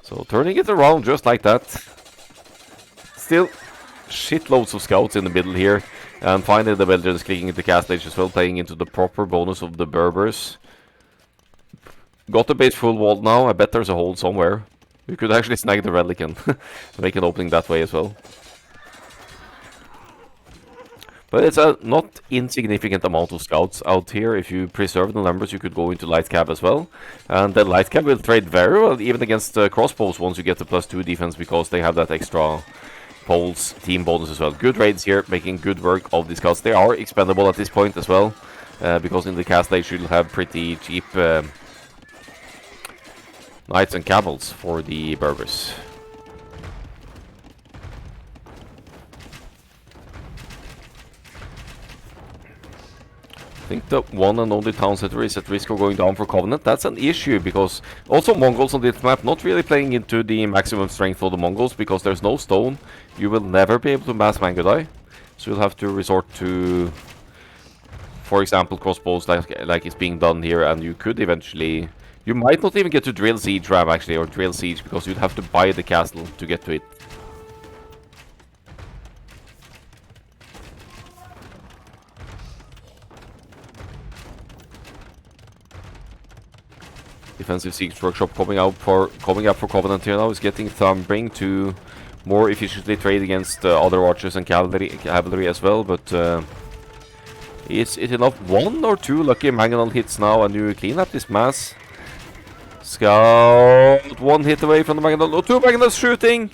So turning it around just like that. Still shitloads of scouts in the middle here. And finally the villagers clicking into castle age as well, playing into the proper bonus of the Berbers. Got the base full wall now. I bet there's a hole somewhere. We could actually snag the relic and make an opening that way as well. But it's a not insignificant amount of scouts out here. If you preserve the numbers, you could go into light cab as well. And the light cab will trade very well, even against crossbows once you get the +2 defense, because they have that extra poles team bonus as well. Good raids here, making good work of these scouts. They are expendable at this point as well, because in the cast they should have pretty cheap knights and camels for the Berbers. I think the one and only town center is at risk of going down for Covenant. That's an issue, because also Mongols on this map not really playing into the maximum strength for the Mongols, because there's no stone. You will never be able to mass Mangudai, so you'll have to resort to, for example, crossbows like it's being done here, and you could eventually... You might not even get to drill siege ram actually, or drill siege, because you'd have to buy the castle to get to it. Defensive Siege Workshop coming up for Covenant here now is getting Thumbring to more efficiently trade against other archers and cavalry as well, but is it enough? 1 or 2 lucky Mangonel hits now, and you clean up this mass. Scout 1 hit away from the Mangonel. Oh, 2 Mangonels shooting!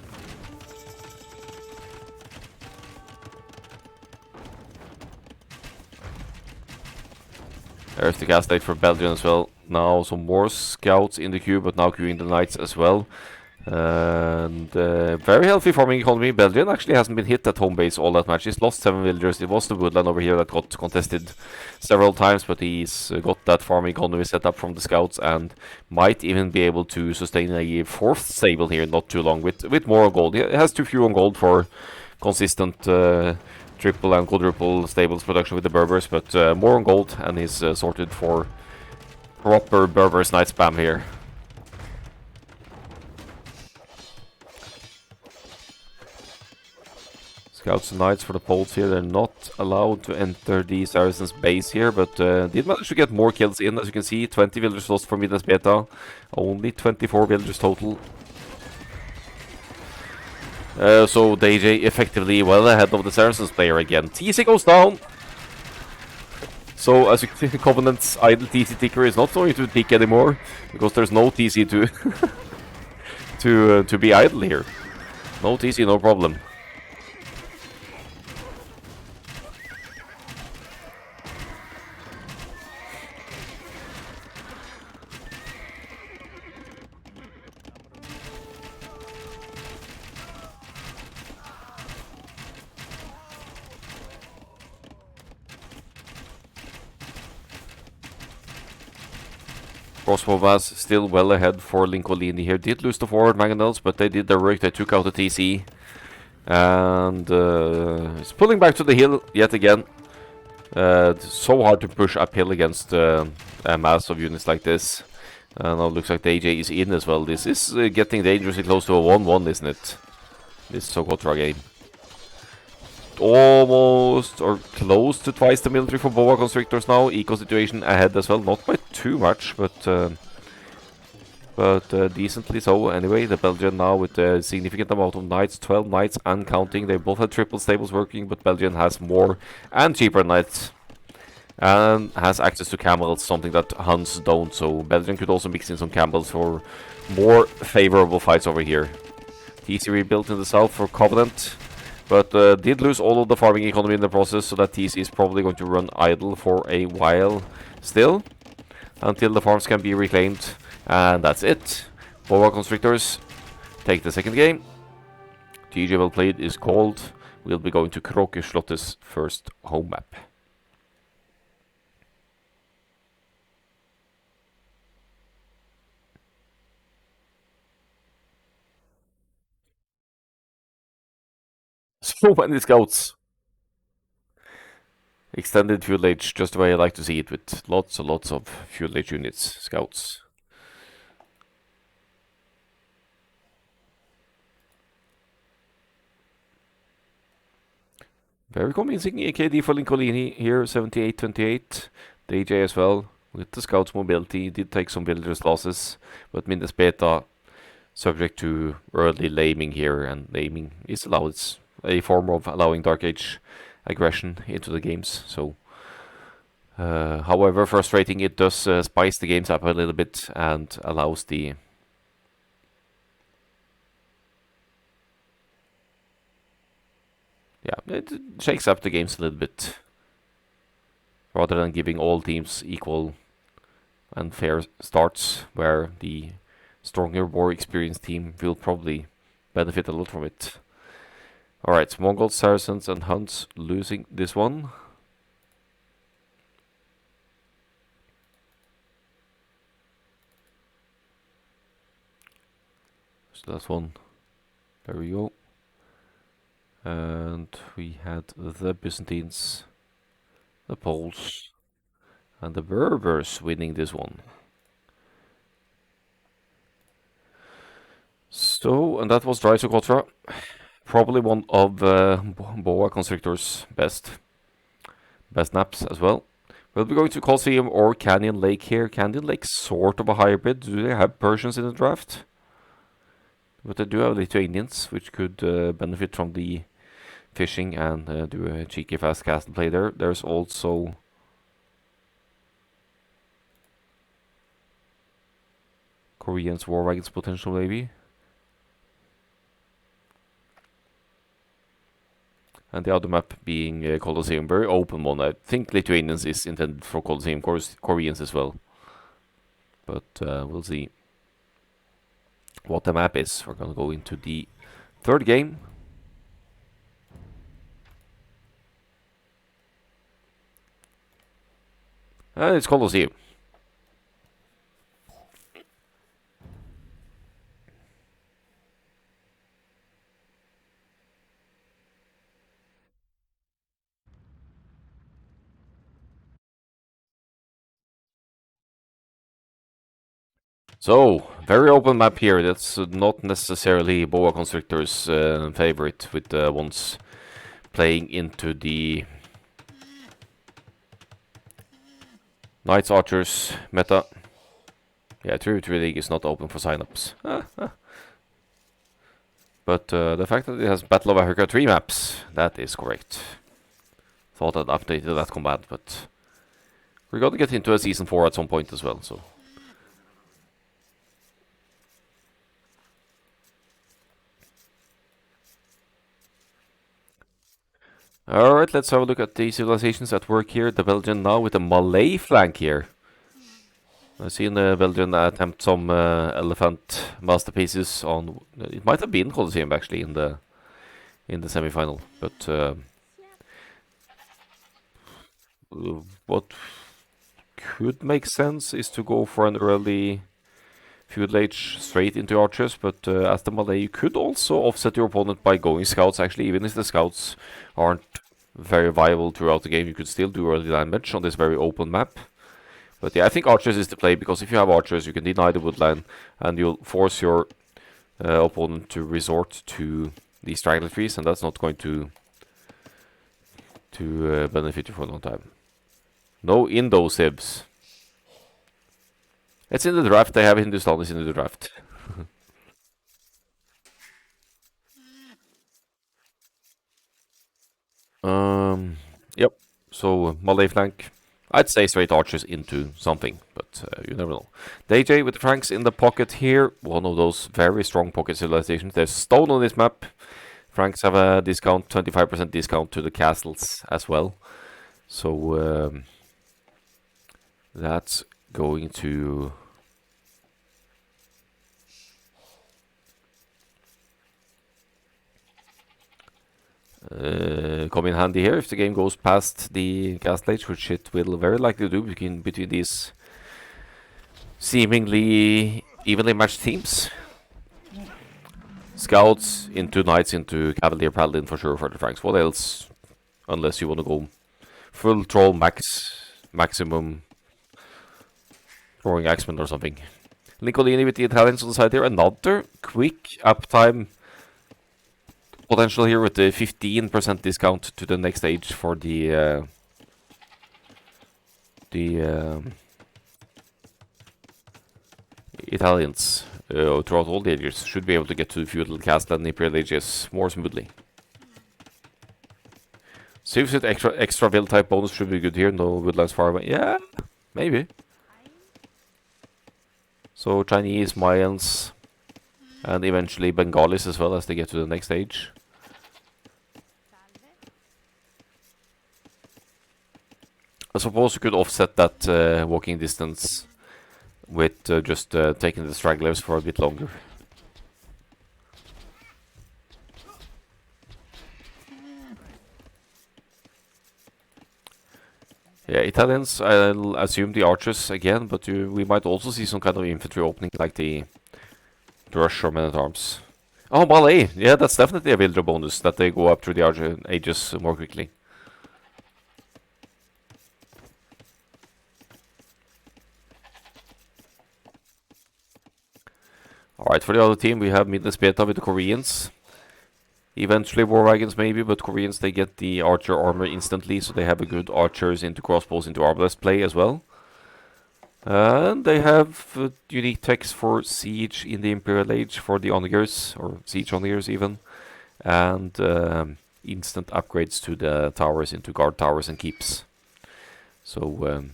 There's the gas light for Belgium as well. Now some more scouts in the queue, but now queuing the knights as well. And very healthy farming economy. Belgium actually hasn't been hit at home base all that much. He's lost 7 villagers. It was the woodland over here that got contested several times, but he's got that farming economy set up from the scouts, and might even be able to sustain a 4th stable here not too long with more on gold. He has too few on gold for consistent triple and quadruple stables production with the Berbers, but more on gold, and he's sorted for proper Berbers knight spam here. Scouts and knights for the poles here. They're not allowed to enter the Saracens base here, but did manage to get more kills in. As you can see, 20 villagers lost for Midas Beta, only 24 villagers total. So DJ effectively well ahead of the Saracens player again. TC goes down. So as you can see, Covenant's idle TC ticker is not going to tick anymore, because there's no TC to be idle here. No TC, no problem. Crossbow was still well ahead for Lincolini here. Did lose the forward Mangonels, but they did their work. They took out the TC. And it's pulling back to the hill yet again. It's so hard to push uphill against a mass of units like this. And now it looks like the AJ is in as well. This is getting dangerously close to a 1-1, isn't it? This Sokotra game. Almost or close to twice the military for boa constrictors now. Eco situation ahead as well, not by too much, but decently so. Anyway, the Belgian now with a significant amount of knights, 12 knights and counting. They both have triple stables working, but Belgian has more and cheaper knights, and has access to camels, something that Huns don't. So Belgian could also mix in some camels for more favorable fights over here. TC rebuilt in the south for Covenant, but did lose all of the farming economy in the process, so that TC is probably going to run idle for a while still, until the farms can be reclaimed. And that's it. Boa Constrictors take the second game. TJ well played is called. We'll be going to Krokeslotte's first home map. So many scouts. Extended fuel age, just the way I like to see it, with lots and lots of fuel age units, scouts. Very convincing AKD for Lincolini here, 78-28. DJ as well, with the scouts mobility, did take some villagers losses, but Midas Beta subject to early laming here, and laming is allowed. It's a form of allowing Dark Age aggression into the games. So, however frustrating, it does spice the games up a little bit and allows the it shakes up the games a little bit rather than giving all teams equal and fair starts, where the stronger, more experienced team will probably benefit a lot from it. Alright, Mongols, Saracens, and Huns losing this one. So that's one. There we go. And we had the Byzantines, the Poles, and the Berbers winning this one. So, and that was Dry Socotra. Probably one of Boa Constrictor's best naps as well. We'll be going to Colosseum or Canyon Lake here. Canyon Lake, sort of a hybrid. Do they have Persians in the draft? But they do have Lithuanians, which could benefit from the fishing and do a cheeky fast castle play there. There's also Koreans war wagons potential maybe. And the other map being Colosseum, very open one. I think Lithuanians is intended for Colosseum, Koreans as well. But we'll see what the map is. We're gonna go into the third game. And it's Colosseum. So, very open map here. That's not necessarily Boa Constrictor's favorite, with ones playing into the Knights Archers meta. Yeah, Tributary League is not open for signups. But the fact that it has Battle of Africa 3 maps, that is correct. Thought I'd updated that command, but we're gonna get into a Season 4 at some point as well, so. Alright, let's have a look at the civilizations at work here. The Belgian now with a Malay flank here. I've seen the Belgian attempt some elephant masterpieces on... It might have been Colosseum actually in the semi-final, but what could make sense is to go for an early feudal age straight into archers, but as the Malay, you could also offset your opponent by going scouts actually, even if the scouts aren't very viable throughout the game. You could still do early damage on this very open map. But yeah, I think archers is the play, because if you have archers, you can deny the woodline, and you'll force your opponent to resort to the straggler trees, and that's not going to benefit you for a long time. No Indo Sibs. It's in the draft. They have Hindustanis in the draft. Yep. So Malay flank. I'd say straight archers into something, but you never know. DJ with the Franks in the pocket here. One of those very strong pocket civilizations. There's stone on this map. Franks have a discount, 25% discount to the castles as well. So that's going to come in handy here if the game goes past the castle age, which it will very likely do between these seemingly evenly matched teams. Scouts into knights into cavalier paladin for sure for the Franks. What else? Unless you want to go full troll maximum throwing axeman or something. Lincolini with the Italians on the side here. Another quick uptime potential here with the 15% discount to the next stage for the Italians throughout all the ages. Should be able to get to the feudal castle and imperial ages more smoothly. Seems that extra will type bonus should be good here. No woodlands far away. Yeah, maybe. So Chinese, Mayans, and eventually Bengalis as well as they get to the next stage. I suppose you could offset that walking distance with just taking the stragglers for a bit longer. Yeah, Italians, I'll assume the archers again, but we might also see some kind of infantry opening like the rush or men-at-arms. Oh, Malay! Yeah, that's definitely a villager bonus, that they go up through the archer ages more quickly. Alright, for the other team, we have Midnes Beta with the Koreans. Eventually war wagons maybe, but Koreans, they get the archer armor instantly, so they have a good archers into crossbows into arbalest play as well. And they have unique techs for siege in the Imperial Age for the onagers, or siege onagers even. And instant upgrades to the towers into guard towers and keeps. So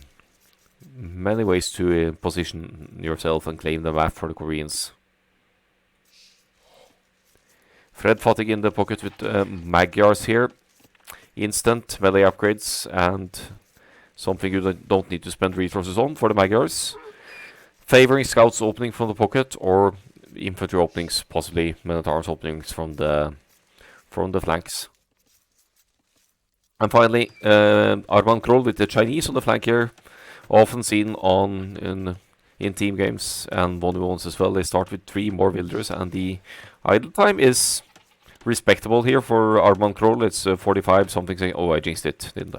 many ways to position yourself and claim the map for the Koreans. Fred Fatigue in the pocket with Magyars here. Instant melee upgrades and something you don't need to spend resources on for the Magyars. Favoring scouts opening from the pocket or infantry openings, possibly men-at-arms openings from the flanks. And finally, Arman Kroll with the Chinese on the flank here. Often seen in team games and 1v1s as well. They start with 3 more villagers and the idle time is respectable here for Arman Kroll. It's 45 something saying, oh, I jinxed it, didn't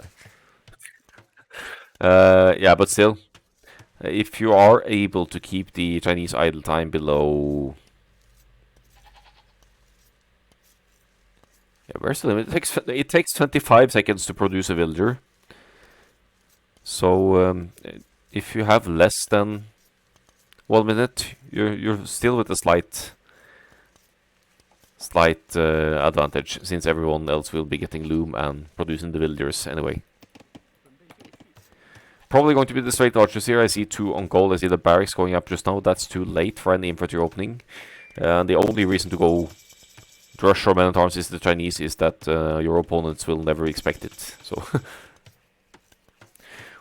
I? Yeah, but still, if you are able to keep the Chinese idle time below... Yeah, where's the limit? It takes 25 seconds to produce a villager. So, if you have less than 1 minute, you're still with a slight advantage, since everyone else will be getting loom and producing the villagers anyway. Probably going to be the straight archers here. I see 2 on goal. I see the barracks going up just now. That's too late for an infantry opening. And the only reason to go rush or men-at-arms is the Chinese is that your opponents will never expect it. So,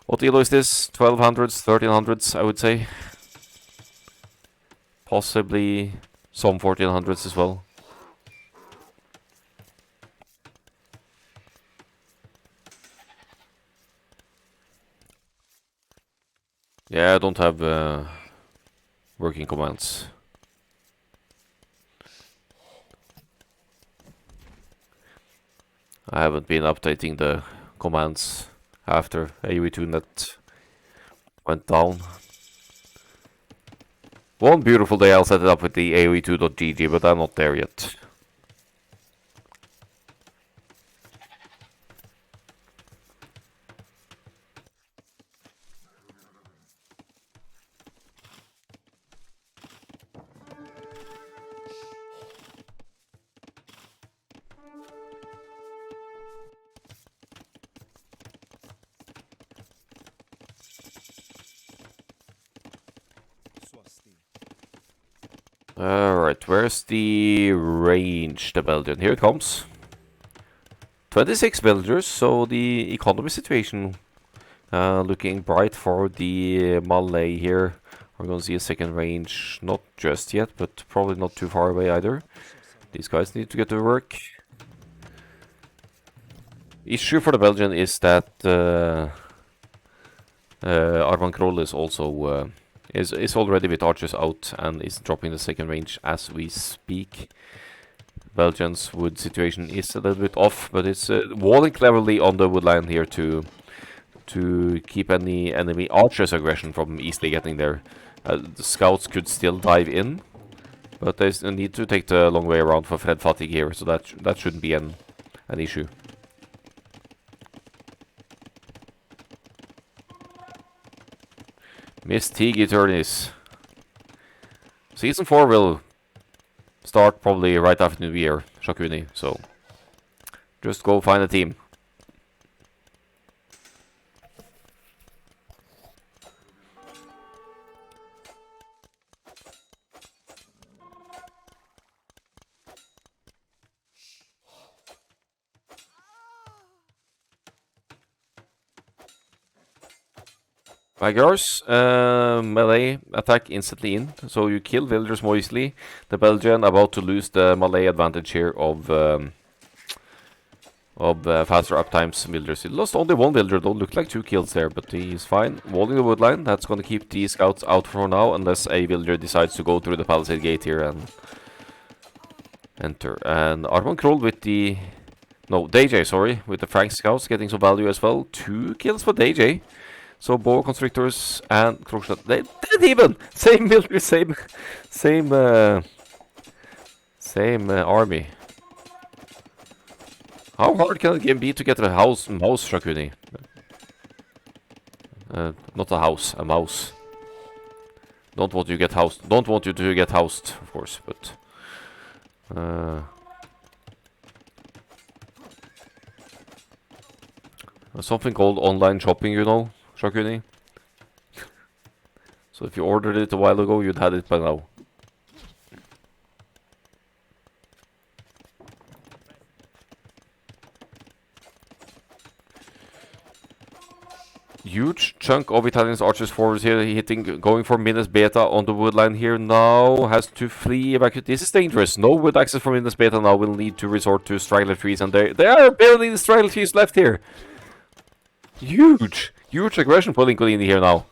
what elo is this? 1200s, 1300s, I would say. Possibly some 1400s as well. Yeah, I don't have working commands. I haven't been updating the commands after AOE2 net went down. One beautiful day I'll set it up with the AOE2.gg, but I'm not there yet. Alright, where's the range, the Belgian? Here it comes. 26 villagers, so the economy situation looking bright for the Malay here. We're gonna see a second range, not just yet, but probably not too far away either. These guys need to get to work. Issue for the Belgian is that Arman Kroll is also is already with archers out and is dropping the second range as we speak. Belgians' wood situation is a little bit off, but it's walling cleverly on the wood line here to keep any enemy archers' aggression from easily getting there. The scouts could still dive in, but they need to take the long way around for Fred fatigue here, so that shouldn't be an issue. Miss Tig Eternis. Season 4 will start probably right after New Year, Shakuni, so just go find a team. Magyars, melee attack instantly in, so you kill villagers more easily. The Belgian about to lose the melee advantage here of faster uptimes villagers. He lost only one villager, don't look like 2 kills there, but he's fine. Walling the wood line, that's gonna keep the scouts out for now, unless a villager decides to go through the palisade gate here and enter. And Arman Kroll with the... No, DJ, sorry, with the Frank scouts getting some value as well. 2 kills for DJ. So boa constrictors and Krogstad, they dead even! Same military, same army. How hard can a game be to get a mouse, Shakuni? Not a house, a mouse. Don't want you to get housed. Don't want you to get housed, of course, but something called online shopping, you know, Shakuni. So if you ordered it a while ago, you'd had it by now. Huge chunk of Italians archers forwards here, hitting, going for Minas Beta on the wood line here now, has to flee, evacuate. This is dangerous. No wood access from Minas Beta now, will need to resort to straggler trees, and there are barely the straggler trees left here. Huge aggression for Lincolini here now.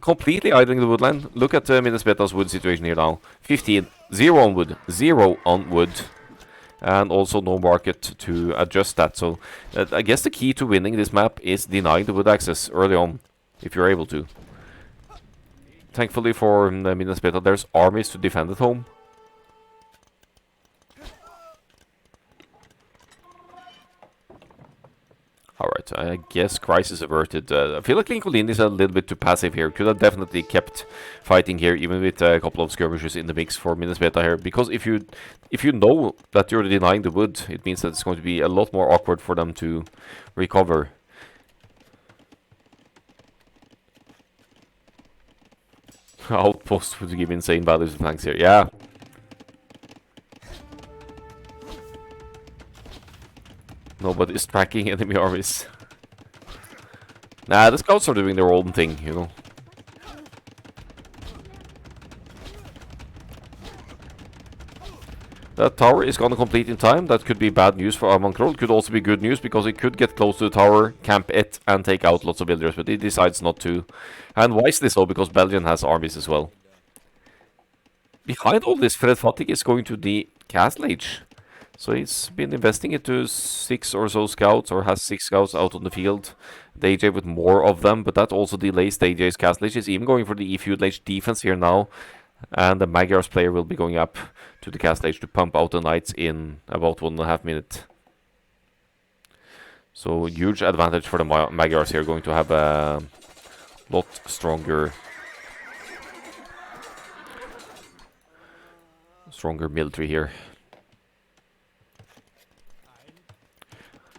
Completely idling the woodland. Look at Minas Beta's wood situation here now. 15, 0 on wood, 0 on wood. And also no market to adjust that. So I guess the key to winning this map is denying the wood access early on, if you're able to. Thankfully for Minas Beta, there's armies to defend at home. Alright, I guess crisis averted. I feel like Lincoln is a little bit too passive here. Could have definitely kept fighting here, even with a couple of skirmishes in the mix for Minas Beta here. Because if you know that you're denying the wood, it means that it's going to be a lot more awkward for them to recover. Outpost would give insane values of tanks here, yeah. Nobody's tracking enemy armies. Nah, the scouts are doing their own thing, you know. That tower is gonna complete in time. That could be bad news for Armankrol. Could also be good news because he could get close to the tower, camp it, and take out lots of villagers. But he decides not to. And wisely so, because Belgium has armies as well. Behind all this, Fred Fatig is going to the Castle Age. So he's been investing into 6 or so scouts, or has 6 scouts out on the field. The AJ with more of them, but that also delays the AJ's Castle Age. He's even going for the E-Feudal Age defense here now. And the Magyars player will be going up to the Castle Age to pump out the knights in about 1.5 minutes. So huge advantage for the Magyars here, going to have a lot stronger military here.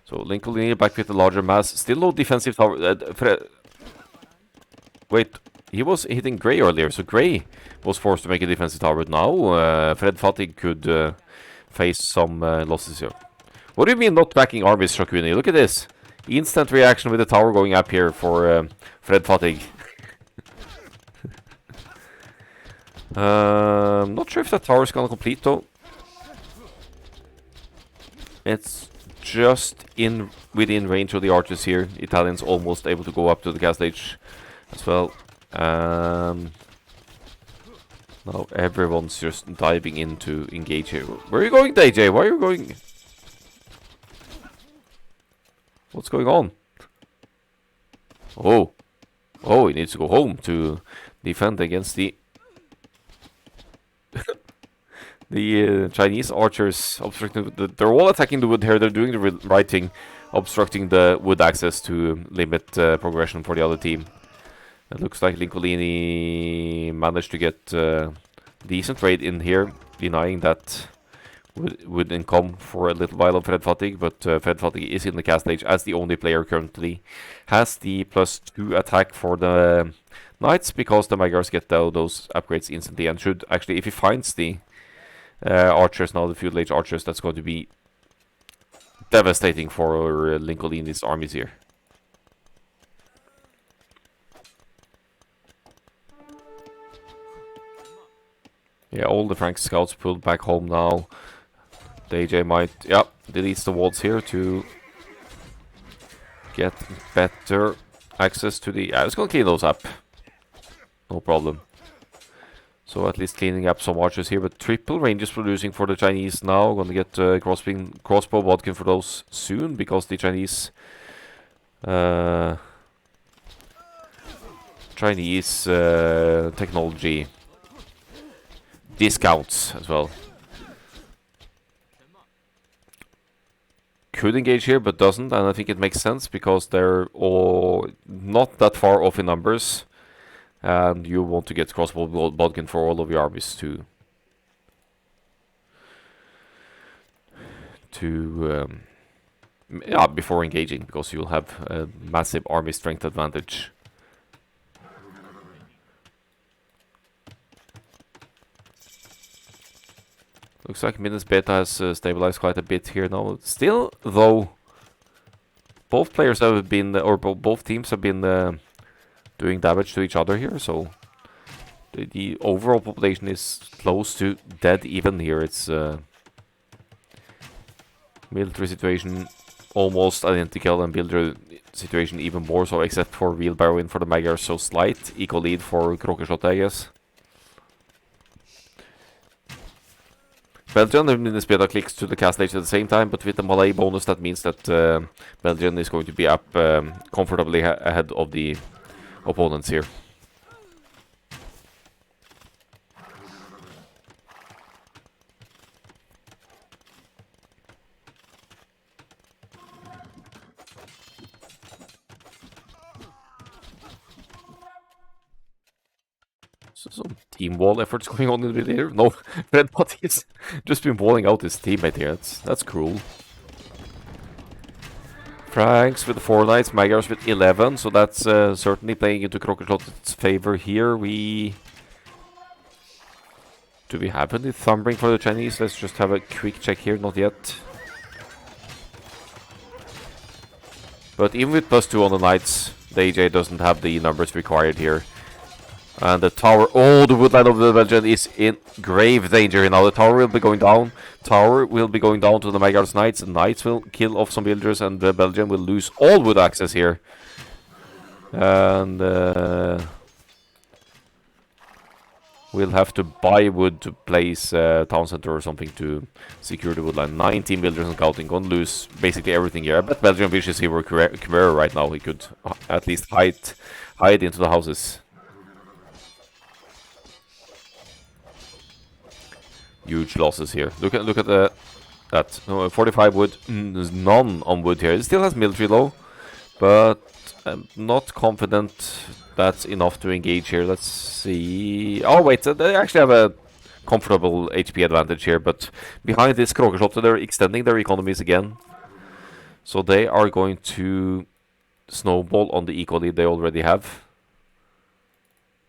So Lincoln back with the larger mass. Still no defensive tower. Wait, he was hitting Grey earlier, so Grey was forced to make a defensive tower. But now Fred Fatig could face some losses here. What do you mean not tracking armies, Shakuni? Look at this. Instant reaction with the tower going up here for Fred Fatig. Not sure if that tower is gonna complete though. It's just within range of the archers here. Italians almost able to go up to the Castle Age as well. Now everyone's just diving in to engage here. Where are you going, DJ? Why are you going? What's going on? Oh, he needs to go home to defend against the Chinese archers obstructing. They're all attacking the wood here. They're doing the right thing, obstructing the wood access to limit progression for the other team. It looks like Lincolini managed to get decent raid in here, denying that wood income for a little while of Fred Fatig, but Fred Fatig is in the Castle Age as the only player currently has the +2 attack for the knights, because the Magyars get those upgrades instantly, and should actually, if he finds the archers now, the Feudal Age archers, that's going to be devastating for Lincolini's armies here. Yeah, all the Frank scouts pulled back home now. The AJ might, yeah, deletes the walls here to get better access to the... Yeah, it's gonna clean those up. No problem. So at least cleaning up some archers here, but triple ranges producing for the Chinese now. Gonna get crossbow vodka for those soon, because the Chinese technology discounts as well. Could engage here, but doesn't, and I think it makes sense because they're all not that far off in numbers, and you want to get crossbow bodkin for all of your armies yeah, before engaging, because you'll have a massive army strength advantage. Looks like Minus Beta has stabilized quite a bit here now. Still, though, both players have been, or both teams have been doing damage to each other here, so the overall population is close to dead even here. It's military situation almost identical, and builder situation even more so, except for wheelbarrow in for the Magyars, so slight equal lead for Kråkeshot, I guess. Belgian and Minus Beta clicks to the castle age at the same time, but with the Malay bonus, that means that Belgian is going to be up comfortably ahead of the opponents here. So some team wall efforts going on in the here. No, Red Butty's just been walling out his teammate here. That's cruel. Franks with 4 knights, Magyars with 11, so that's certainly playing into Kråkeshot's favor here. Do we have any thumbring for the Chinese? Let's just have a quick check here, not yet. But even with +2 on the knights, the AJ doesn't have the numbers required here. And the tower, oh, the woodline of the Belgian is in grave danger now. The tower will be going down. Tower will be going down to the Magyars knights. The knights will kill off some villagers, and the Belgian will lose all wood access here. And we'll have to buy wood to place town center or something to secure the woodline. 19 villagers and scouting, gonna lose basically everything here. I bet Belgian wishes he were Khmer right now. He could at least hide into the houses. Huge losses here. Look at that. No, 45 wood. There's none on wood here. It still has military though, but I'm not confident that's enough to engage here. Let's see. Oh wait, they actually have a comfortable HP advantage here, but behind this Kråkeshot, they're extending their economies again. So they are going to snowball on the eco lead they already have,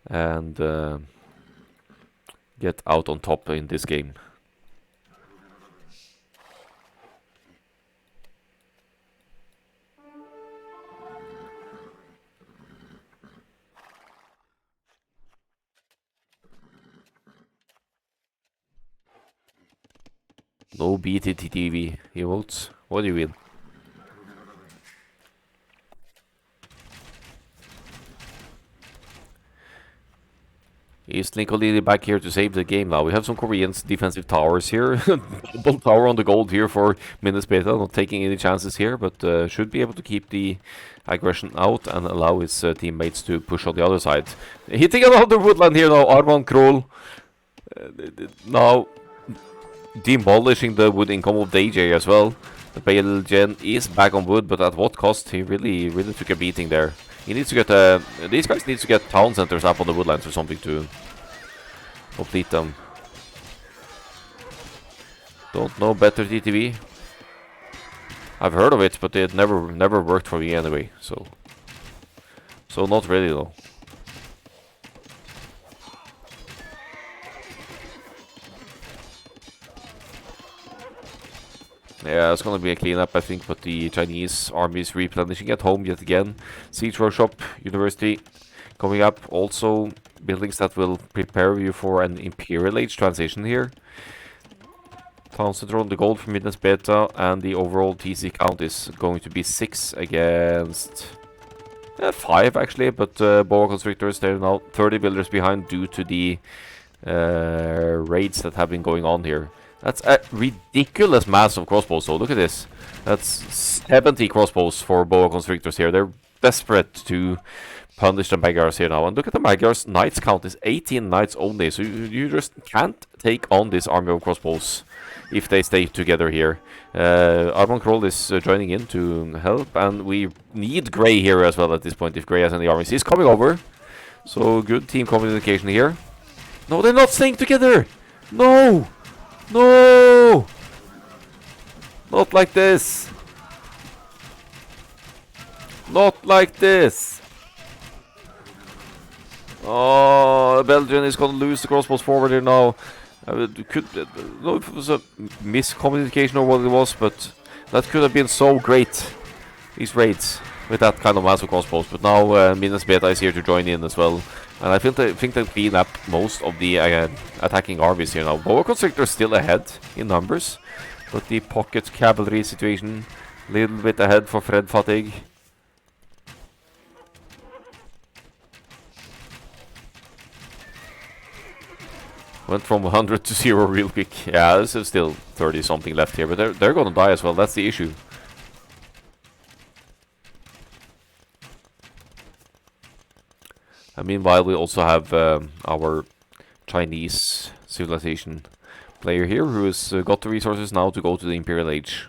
and get out on top in this game. No BTTV emotes. What do you mean? Is Lincoln back here to save the game now? We have some Koreans defensive towers here. Double tower on the gold here for Minus Beta, not taking any chances here, but should be able to keep the aggression out and allow his teammates to push on the other side. Hitting another woodland here now, Arman Kroll. Now demolishing the wood income of DJ as well. The Belgian is back on wood, but at what cost? He really took a beating there. He needs to get these guys need to get town centers up on the woodlands or something to complete them. Don't know better TTV. I've heard of it, but it never worked for me anyway. So not really though. Yeah, it's gonna be a cleanup, I think, but the Chinese army is replenishing at home yet again. Siege Workshop, University coming up. Also, buildings that will prepare you for an Imperial Age transition here. Town Center on the gold for Midness Beta, and the overall TC count is going to be 6 against 5 actually, but Boa Constrictors, they're now 30 builders behind due to the raids that have been going on here. That's a ridiculous mass of crossbows, so look at this. That's 70 crossbows for Boa Constrictors here. They're desperate to punish the Magyars here now. And look at the Magyars' knights count is 18 knights only, so you just can't take on this army of crossbows if they stay together here. Armand Kroll is joining in to help, and we need Grey here as well at this point if Grey has any armies. He's coming over, so good team communication here. No, they're not staying together! No! No! Not like this! Not like this! Oh, Belgian is gonna lose the crossbows forward here now. I don't know if it was a miscommunication or what it was, but that could have been so great, these raids, with that kind of massive crossbows. But now Minas Beta is here to join in as well. And I think they clean up most of the attacking armies here now. Boa Constrictor is still ahead in numbers, but the pocket cavalry situation a little bit ahead for Fred Fatigue. Went from 100 to 0 real quick. Yeah, there's still 30 something left here, but they're gonna die as well. That's the issue. And meanwhile, we also have our Chinese civilization player here who has got the resources now to go to the Imperial Age.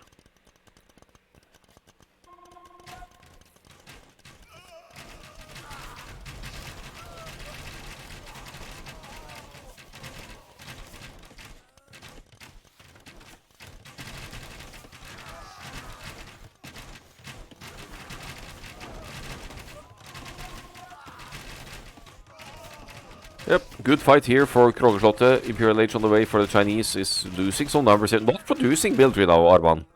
Yep, good fight here for Krogerslottet. Imperial Age on the way for the Chinese is losing some numbers here. Not producing military now, Arman.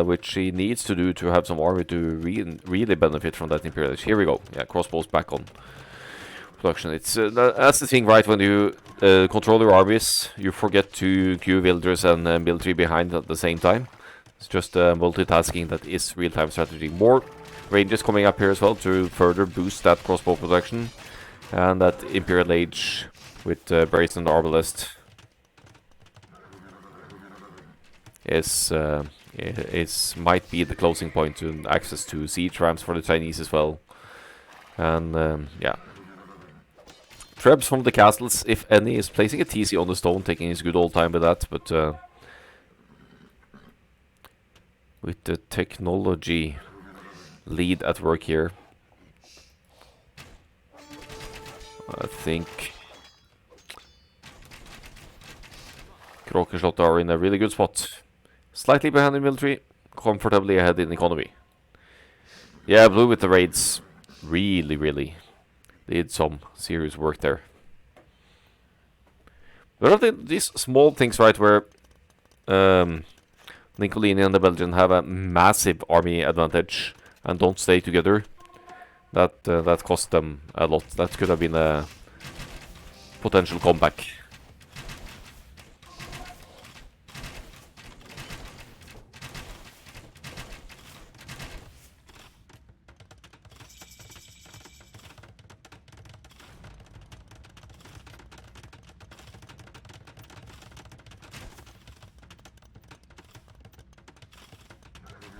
Which he needs to do to have some army to really benefit from that Imperial Age. Here we go. Yeah, crossbows back on production. It's that's the thing, right? When you control your armies, you forget to queue villagers and military behind at the same time. It's just multitasking that is real-time strategy. More ranges coming up here as well to further boost that crossbow production. And that Imperial Age with Brazen Arbalest might be the closing point to access to siege ramps for the Chinese as well. And yeah, Trebs from the castles, if any, is placing a TC on the stone, taking his good old time with that. But with the technology lead at work here, I think Krogerslottet are in a really good spot. Slightly behind in military, comfortably ahead in economy. Yeah, Blue with the raids really did some serious work there. But I think these small things, right, where Nicolini and the Belgian have a massive army advantage and don't stay together, that cost them a lot. That could have been a potential comeback.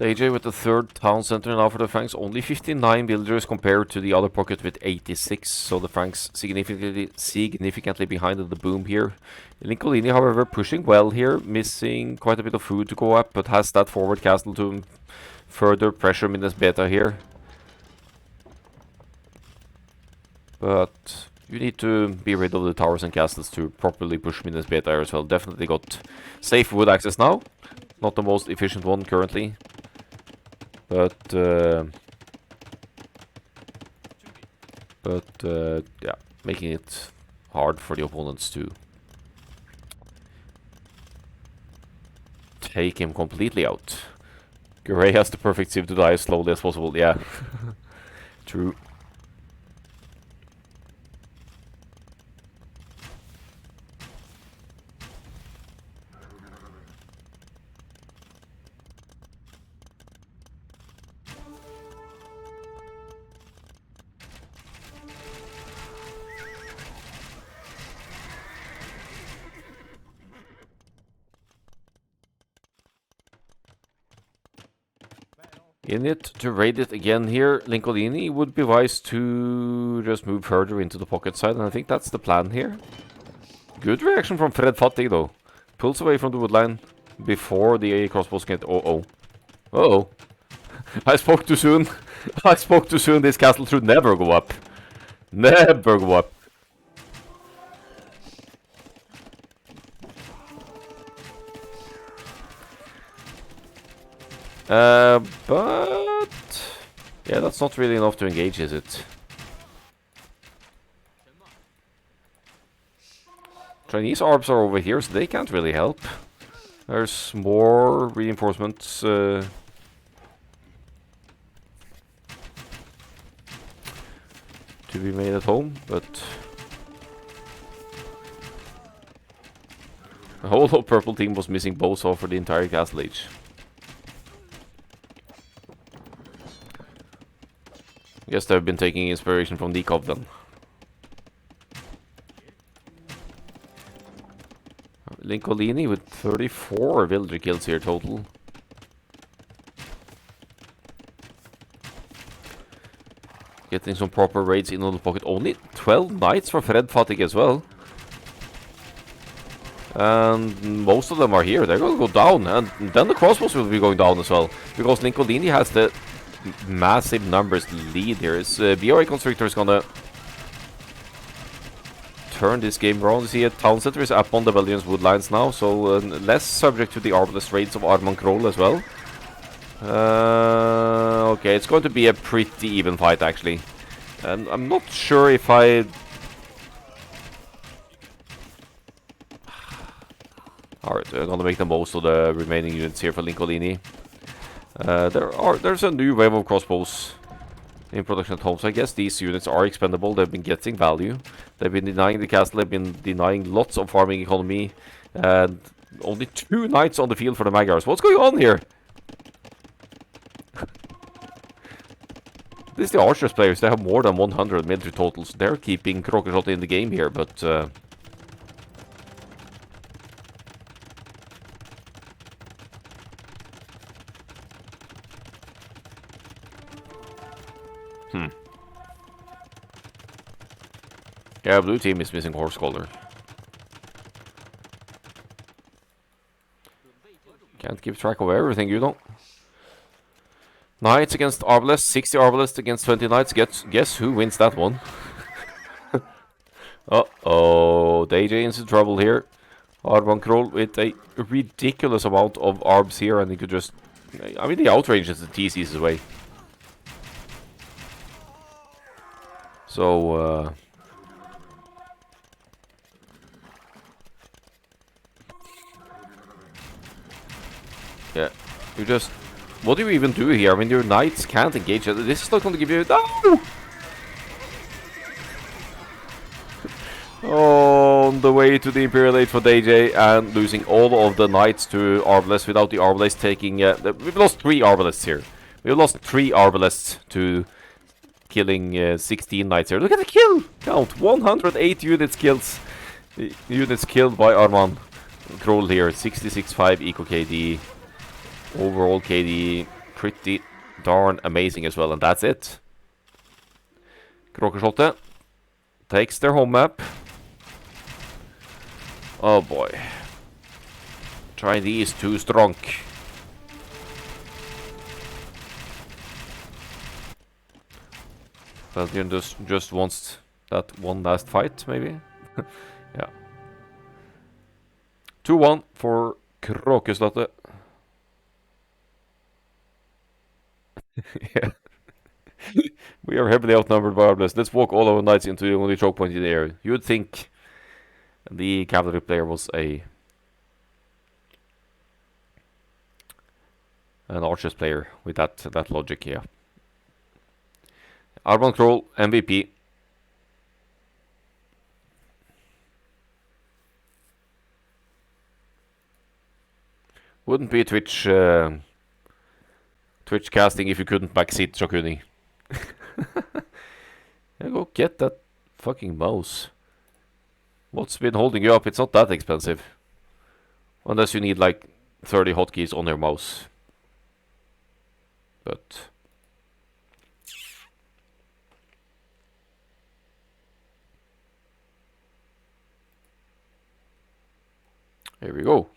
AJ with the third town center now for the Franks. Only 59 villagers compared to the other pocket with 86. So the Franks significantly behind in the boom here. Lincolini, however, pushing well here, missing quite a bit of food to go up, but has that forward castle to further pressure Minas Beta here. But you need to be rid of the towers and castles to properly push Minas Beta as well. Definitely got safe wood access now. Not the most efficient one currently. But yeah, making it hard for the opponents to take him completely out. Gray has the perfect sieve to die as slowly as possible, yeah. True. In it to raid it again here. Lincolini would be wise to just move further into the pocket side, and I think that's the plan here. Good reaction from Fred Fattig though. Pulls away from the woodline before the AE crossbows get... Uh-oh. Uh-oh. I spoke too soon. I spoke too soon. This castle should never go up. Never go up. But... yeah, that's not really enough to engage, is it? Chinese ARBs are over here, so they can't really help. There's more reinforcements to be made at home, but... the whole purple team was missing Bozo for the entire castle age. Guess they've been taking inspiration from Nikov then. Lincolini with 34 villager kills here total. Getting some proper raids in on the pocket. Only 12 knights for Fred Fatig as well. And most of them are here. They're going to go down. And then the crossbows will be going down as well. Because Lincolini has the massive numbers lead here. His BO5 Constrictor is going to turn this game around. You see, a town center is up on the Belgians woodlines now, so less subject to the arbalest raids of Armand Kroll as well. Okay, it's going to be a pretty even fight actually. And I'm not sure if I... Alright, I'm gonna make the most of the remaining units here for Lincolini. There's a new wave of crossbows in production at home, so I guess these units are expendable. They've been getting value. They've been denying the castle, they've been denying lots of farming economy, and only 2 knights on the field for the Magyars. What's going on here? This is the Archers players, they have more than 100 military totals. They're keeping Krokeshot in the game here, but... yeah, blue team is missing Horse Collar. Can't keep track of everything, you know. Knights against Arbalest, 60 Arbalest against 20 Knights. Guess who wins that one? Uh-oh, DJ is in trouble here. Arban Kroll with a ridiculous amount of ARBs here, and he could just... I mean, the outranges the TC's away. So, yeah, you just... what do you even do here? I mean, your knights can't engage. This is not going to give you... no! On the way to the Imperial Age for DJ and losing all of the knights to Arbalest without the Arbalest taking... we've lost 3 Arbalests here. We've lost 3 Arbalests to killing 16 knights here. Look at the kill count! 108 units killed by Armand Kroll here. 66.5 eco KD. Overall KD pretty darn amazing as well, and that's it. Krokeshot takes their home map. Oh boy. Chinese too strong. Belgium just wants that one last fight, maybe? Yeah. 2-1 for Kråkeslottet. Yeah. We are heavily outnumbered by Arbalest. Let's walk all our knights into the only choke point in the area. You would think the cavalry player was an archers player with that logic, yeah. Armand Kroll, MVP. Wouldn't be Twitch casting if you couldn't backseat Shokuni. Yeah, go get that fucking mouse. What's been holding you up? It's not that expensive. Unless you need like 30 hotkeys on your mouse. but here we go.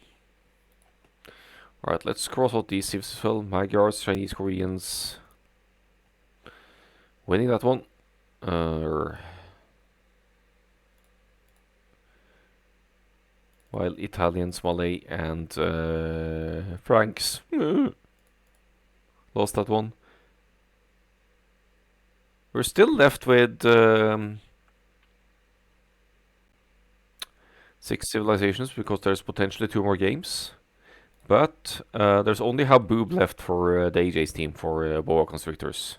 Alright, let's cross out these civs as well. Magyars, Chinese, Koreans. Winning that one. While Italians, Malay, and Franks lost that one. We're still left with 6 civilizations because there's potentially 2 more games. But there's only Haboob left for the AJ's team for boa constrictors.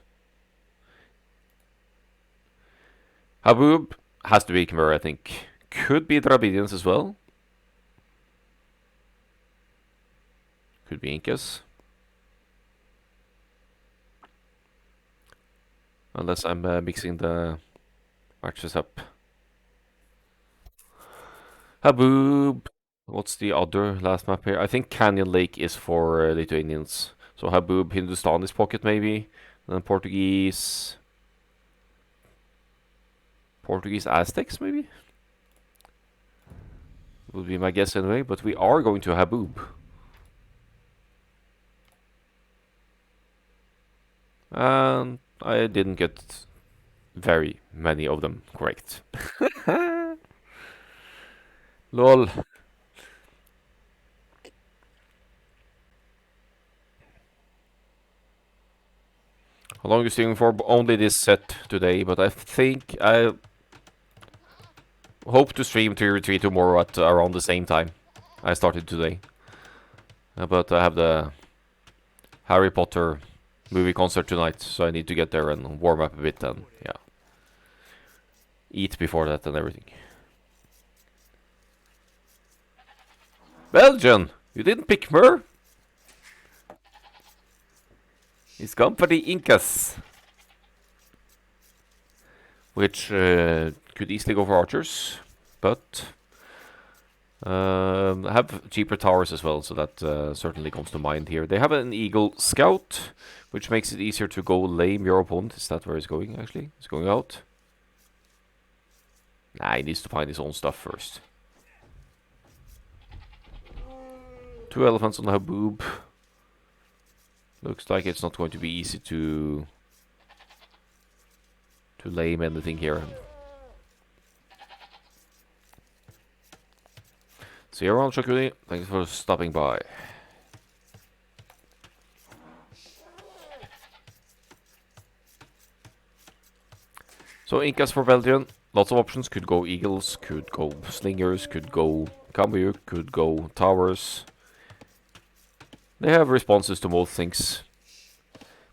Haboob has to be Khmer, I think. Could be Dravidians as well. Could be Incas. Unless I'm mixing the matches up. Haboob. What's the other last map here? I think Canyon Lake is for Lithuanians. So Haboob, Hindustani's pocket maybe. And then Portuguese Aztecs maybe? Would be my guess anyway, but we are going to Haboob. And I didn't get very many of them correct. Lol. How long are you streaming for? Only this set today, but I think I hope to stream Tier 3 tomorrow at around the same time I started today. But I have the Harry Potter movie concert tonight, so I need to get there and warm up a bit and, yeah. Eat before that and everything. Belgian! You didn't pick Mer? It's company Incas. Which could easily go for archers, but have cheaper towers as well, so that certainly comes to mind here. They have an Eagle Scout, which makes it easier to go lame your opponent. Is that where he's going, actually? He's going out. Nah, he needs to find his own stuff first. 2 elephants on the Haboob. Looks like it's not going to be easy to lame anything here. See you around, Shakuni. Thanks for stopping by. So Incas for Belgium, lots of options. Could go Eagles, could go Slingers, could go Kambu, could go Towers. They have responses to most things.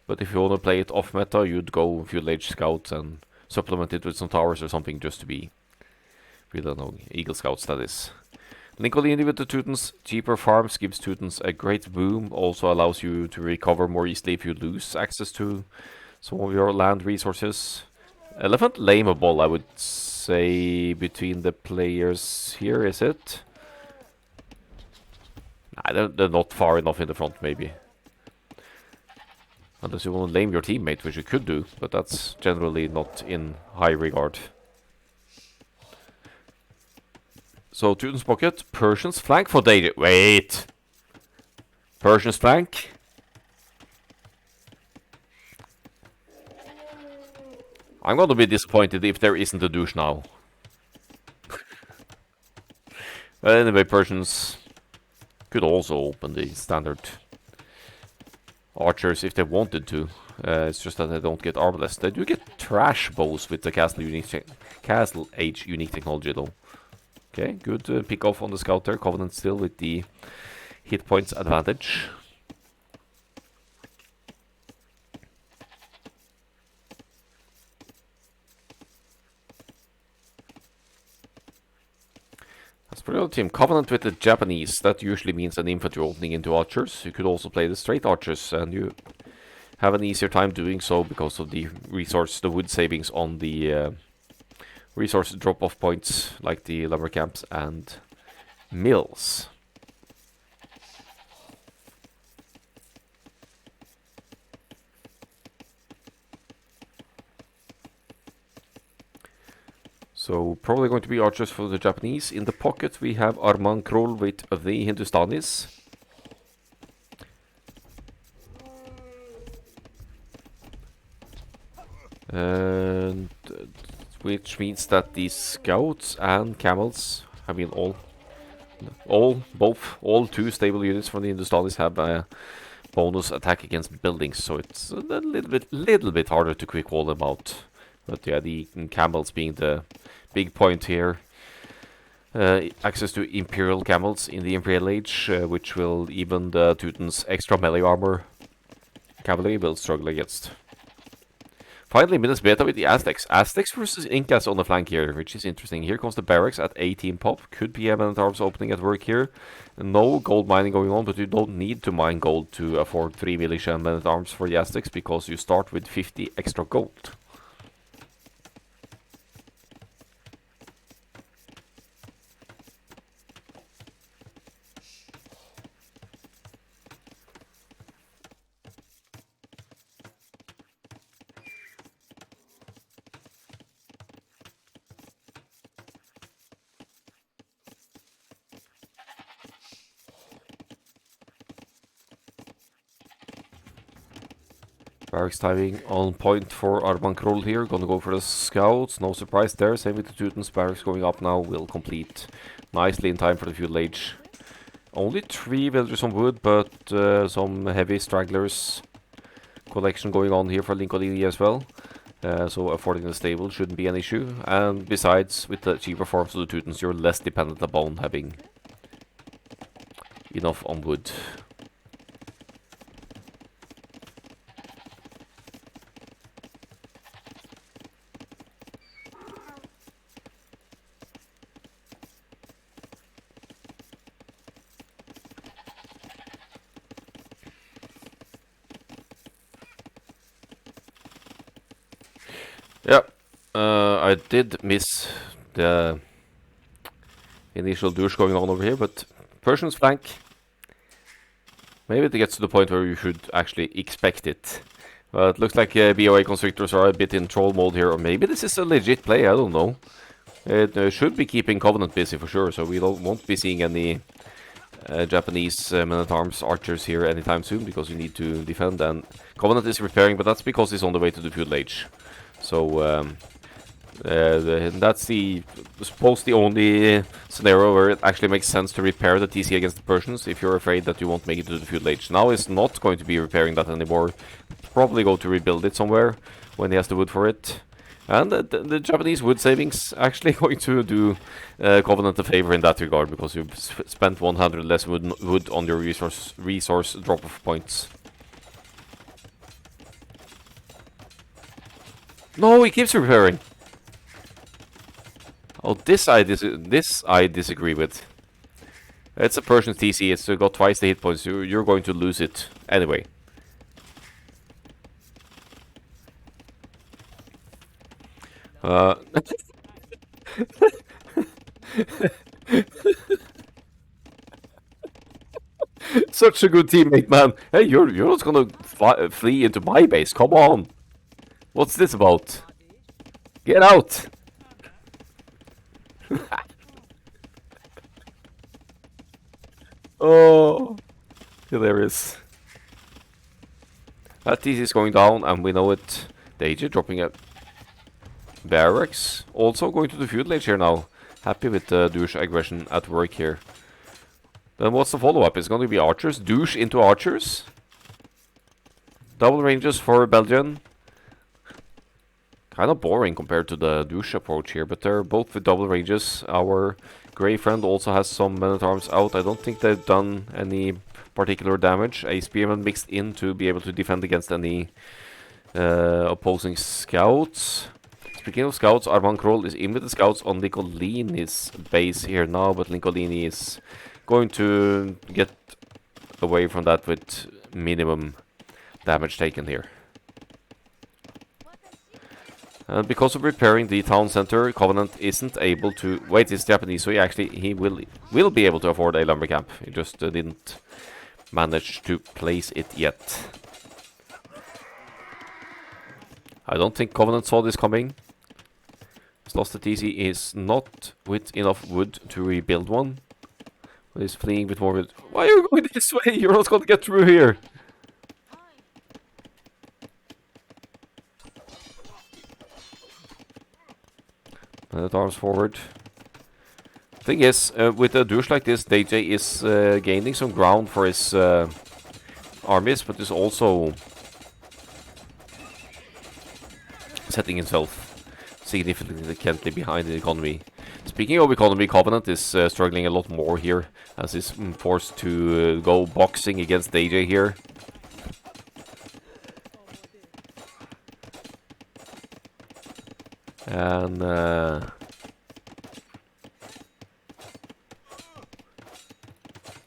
But if you want to play it off meta, you'd go Feudal Age Scouts and supplement it with some towers or something just to be, we don't know, Eagle Scouts that is. Lincolini with the Teutons, cheaper farms gives Teutons a great boom, also allows you to recover more easily if you lose access to some of your land resources. Elephant lameable, I would say, between the players here, is it? Nah, they're not far enough in the front, maybe. Unless you want to lame your teammate, which you could do, but that's generally not in high regard. So, Teuton's pocket, Persians flank for danger. Wait! Persians flank? I'm going to be disappointed if there isn't a douche now. But anyway, Persians could also open the standard archers if they wanted to. It's just that they don't get armless. They do get trash bows with the Castle Age unique technology though. Okay, good pick off on the scout there. Covenant still with the hit points advantage. As per the other team, Covenant with the Japanese, that usually means an infantry opening into archers. You could also play the straight archers, and you have an easier time doing so because of the wood savings on the resource drop-off points, like the lumber camps and mills. So probably going to be archers for the Japanese. In the pocket we have Arman Krol with the Hindustanis. And which means that the scouts and camels, I mean all two stable units from the Hindustanis have a bonus attack against buildings, so it's a little bit harder to quick wall them out. But yeah, the camels being the big point here. Access to Imperial camels in the Imperial Age, which will even the Teuton's extra melee armor cavalry will struggle against. Finally, Minas Beta with the Aztecs. Aztecs versus Incas on the flank here, which is interesting. Here comes the barracks at 18 pop. Could be a man-at-arms opening at work here. No gold mining going on, but you don't need to mine gold to afford 3 militia and man-at-arms for the Aztecs, because you start with 50 extra gold. Barracks timing on point for Arman Krol here. Gonna go for the scouts. No surprise there. Same with the Teutons. Barracks going up now. Will complete nicely in time for the feudal age. Only 3 villagers on wood, but some heavy stragglers collection going on here for Lincolini as well. So affording the stable shouldn't be an issue. And besides, with the cheaper farms of the Teutons, you're less dependent upon having enough on wood. Yeah, I did miss the initial douche going on over here, but Persian's flank, maybe it gets to the point where you should actually expect it. It looks like BOA Constrictors are a bit in troll mode here, or maybe this is a legit play, I don't know. It should be keeping Covenant busy for sure, so we won't be seeing any Japanese men-at-arms archers here anytime soon, because you need to defend, and Covenant is repairing, but that's because it's on the way to the feudal age. So that's the only scenario where it actually makes sense to repair the TC against the Persians if you're afraid that you won't make it to the feudal age. Now he's not going to be repairing that anymore. Probably go to rebuild it somewhere when he has the wood for it. And the Japanese wood savings actually going to do Covenant a favor in that regard, because you've spent 100 less wood on your resource drop-off points. No, he keeps repairing. Oh, this I disagree with. It's a Persian TC. It's got twice the hit points. You're going to lose it anyway. Such a good teammate, man. Hey, you're not gonna flee into my base. Come on. What's this about? Get out! Oh, hilarious. That TC is going down, and we know it. Danger dropping a barracks. Also going to the feudal age here now. Happy with the douche aggression at work here. Then what's the follow-up? It's going to be archers. Douche into archers. Double ranges for Belgian. Kind of boring compared to the douche approach here, but they're both with double ranges. Our grey friend also has some men-at-arms out. I don't think they've done any particular damage. A spearman mixed in to be able to defend against any opposing scouts. Speaking of scouts, Arman Krol is in with the scouts on Lincolini's base here now, but Lincolini is going to get away from that with minimum damage taken here. And because of repairing the town center, Covenant isn't able to... Wait, it's Japanese, so he will be able to afford a lumber camp. He just didn't manage to place it yet. I don't think Covenant saw this coming. Lost the TC is not with enough wood to rebuild one. But he's fleeing with more wood. Why are you going this way? You're not going to get through here. Arms forward. Thing is, with a douche like this, DJ is gaining some ground for his armies, but is also setting himself significantly behind the economy. Speaking of economy, Covenant is struggling a lot more here, as he's forced to go boxing against DJ here. And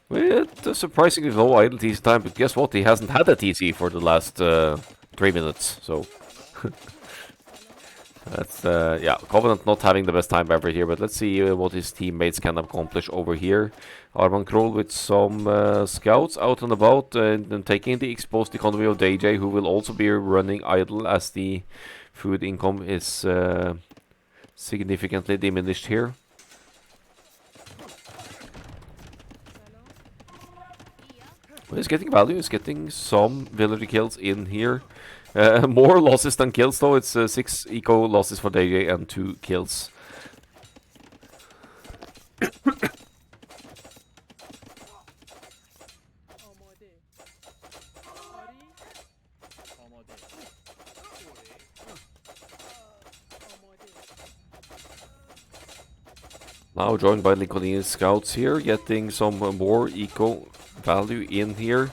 with a surprisingly low idle TC time, but guess what? He hasn't had a TC for the last 3 minutes, so that's yeah, Covenant not having the best time ever here, but let's see what his teammates can accomplish over here. Arman Kroll with some scouts out and about and taking the exposed economy of DJ, who will also be running idle as the food income is significantly diminished here. Well, he's getting value, he's getting some villager kills in here. More losses than kills though, it's 6 eco losses for DJ and 2 kills. Now joined by Lincolnian scouts here, getting some more eco value in here.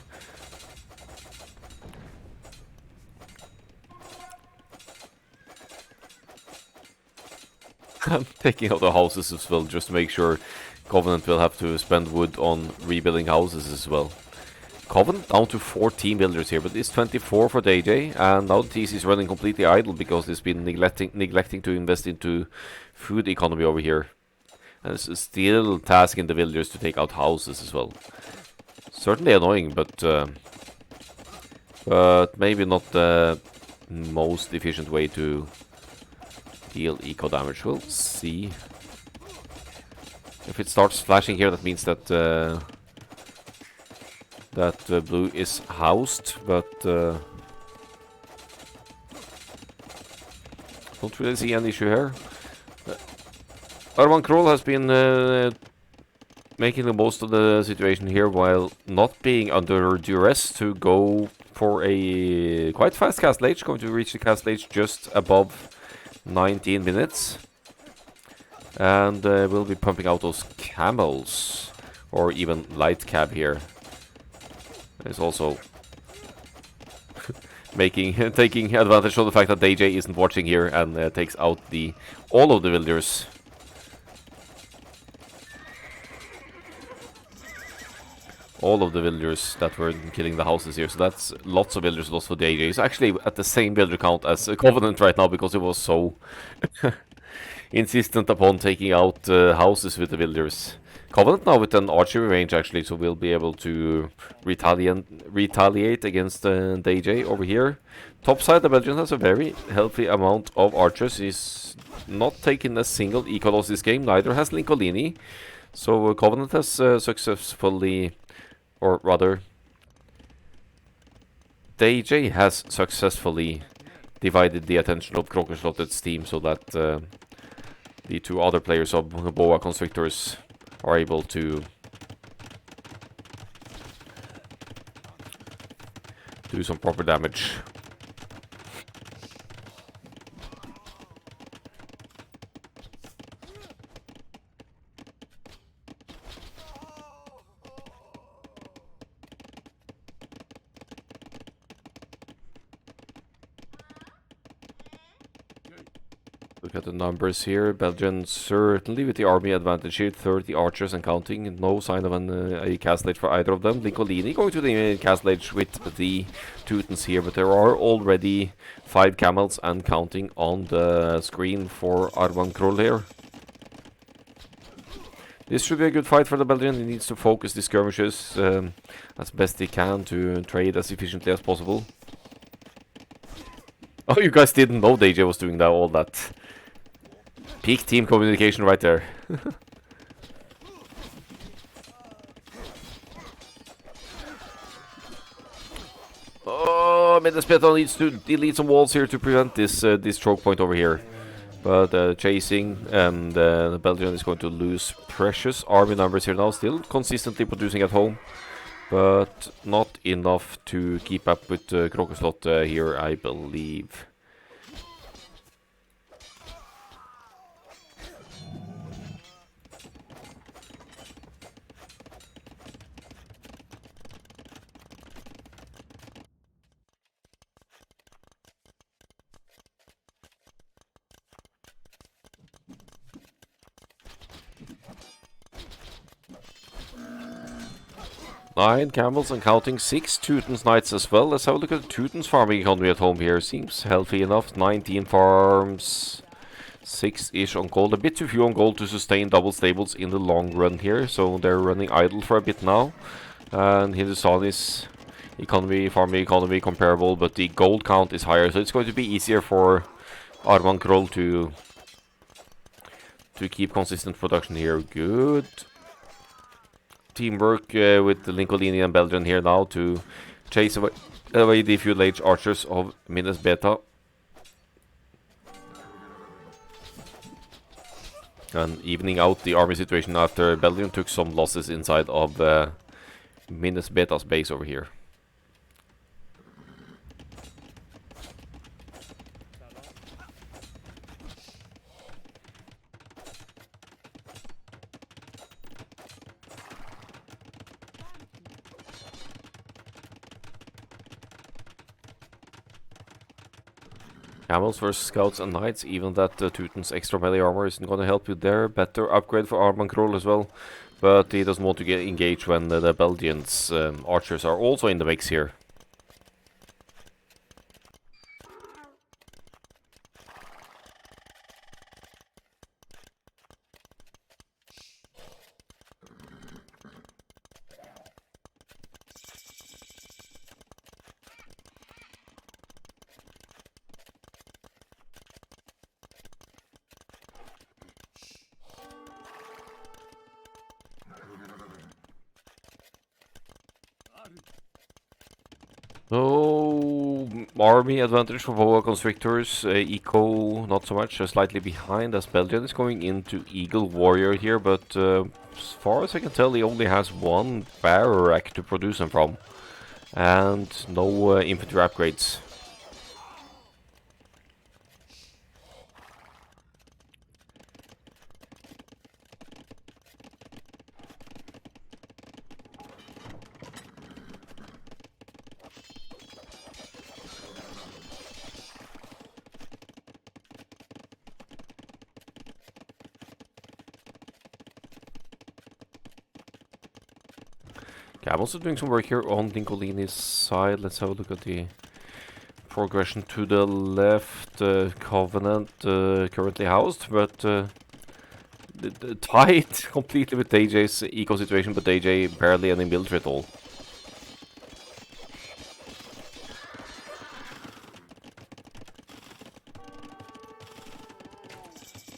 I'm taking out the houses as well, just to make sure Covenant will have to spend wood on rebuilding houses as well. Covenant down to 14 builders here, but it's 24 for DJ, and now the TC is running completely idle because it's been neglecting to invest into food economy over here. And it's still tasking the villagers to take out houses as well. Certainly annoying, but maybe not the most efficient way to deal eco damage. We'll see. If it starts flashing here, that means that blue is housed, but don't really see any issue here. Arman Kroll has been making the most of the situation here while not being under duress to go for a quite fast castle age, going to reach the castle age just above 19 minutes. And we'll be pumping out those camels, or even light cab here. It's also taking advantage of the fact that DJ isn't watching here and takes out all of the villagers. All of the villagers that were killing the houses here, so that's lots of villagers lost for DJ. He's actually at the same villager count as Covenant right now because he was so insistent upon taking out houses with the villagers. Covenant now with an archery range actually, so we'll be able to retaliate against DJ over here. Top side, the Belgian has a very healthy amount of archers. He's not taken a single eco loss this game, neither has Lincolini. So Covenant has successfully, or rather, DJ has successfully divided the attention of Krokerslottet's team so that the two other players of Boa Constrictors are able to do some proper damage. Look at the numbers here. Belgian certainly with the army advantage here. 30 archers and counting. No sign of a castle age for either of them. Lincolini going to the castle age with the Teutons here. But there are already 5 camels and counting on the screen for Arman Kroll here. This should be a good fight for the Belgian. He needs to focus the skirmishes as best he can to trade as efficiently as possible. Oh, you guys didn't know DJ was doing all that Peak team communication right there. Oh, Medespeta needs to delete some walls here to prevent this this choke point over here. But chasing, and the Belgian is going to lose precious army numbers here now. Still consistently producing at home, but not enough to keep up with Krokoslot here, I believe. Nine camels and counting 6 Teuton's knights as well. Let's have a look at Teuton's farming economy at home here. Seems healthy enough. 19 farms, 6-ish on gold. A bit too few on gold to sustain double stables in the long run here. So they're running idle for a bit now. And Hindustani's farming economy comparable, but the gold count is higher. So it's going to be easier for Arman Kroll to keep consistent production here. Good teamwork with the Lincolini and Belgian here now to chase away the few late archers of Minas Beta. And evening out the army situation after Belgium took some losses inside of Minas Beta's base over here. Camels versus scouts and knights, even that Teuton's extra melee armor isn't going to help you there. Better upgrade for Arman Kroll as well, but he doesn't want to get engaged when the Belgians archers are also in the mix here. So, army advantage for boa constrictors, eco not so much, slightly behind as Belgian is going into Eagle Warrior here, but as far as I can tell he only has one barrack to produce them from, and no infantry upgrades. Okay, I'm also doing some work here on Dinkolini's side. Let's have a look at the progression to the left. Covenant currently housed, but tied completely with AJ's eco situation, but AJ barely any military at all.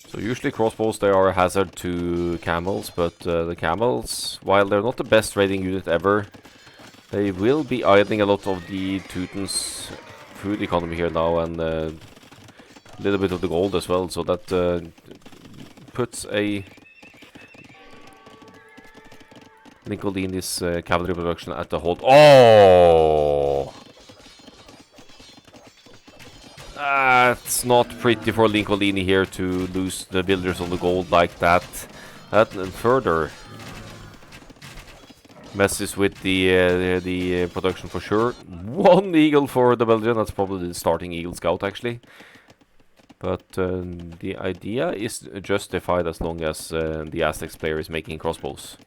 So usually crossbows, they are a hazard to camels, but the camels, while they're not the best raiding unit ever, they will be idling a lot of the Teuton's food economy here now, and a little bit of the gold as well, so that puts a Lincolini's cavalry production at the hold. Oh! That's not pretty for Lincolini here to lose the builders on the gold like that. That further messes with the production for sure. One eagle for the Belgian. That's probably the starting eagle scout actually. But the idea is justified as long as the Aztecs player is making crossbows.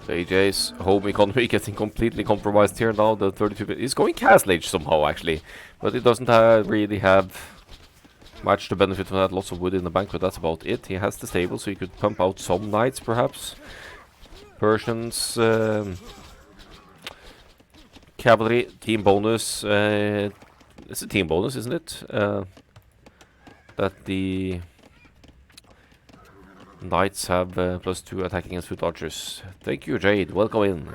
AJ's home economy getting completely compromised here now. The 32 is going Castle Age somehow actually, but it doesn't really have much to benefit from that. Lots of wood in the bank, but that's about it. He has the stable, so he could pump out some knights perhaps. Persians, cavalry, team bonus. It's a team bonus, isn't it? That the knights have +2 attacking against foot archers. Thank you, Jade. Welcome in.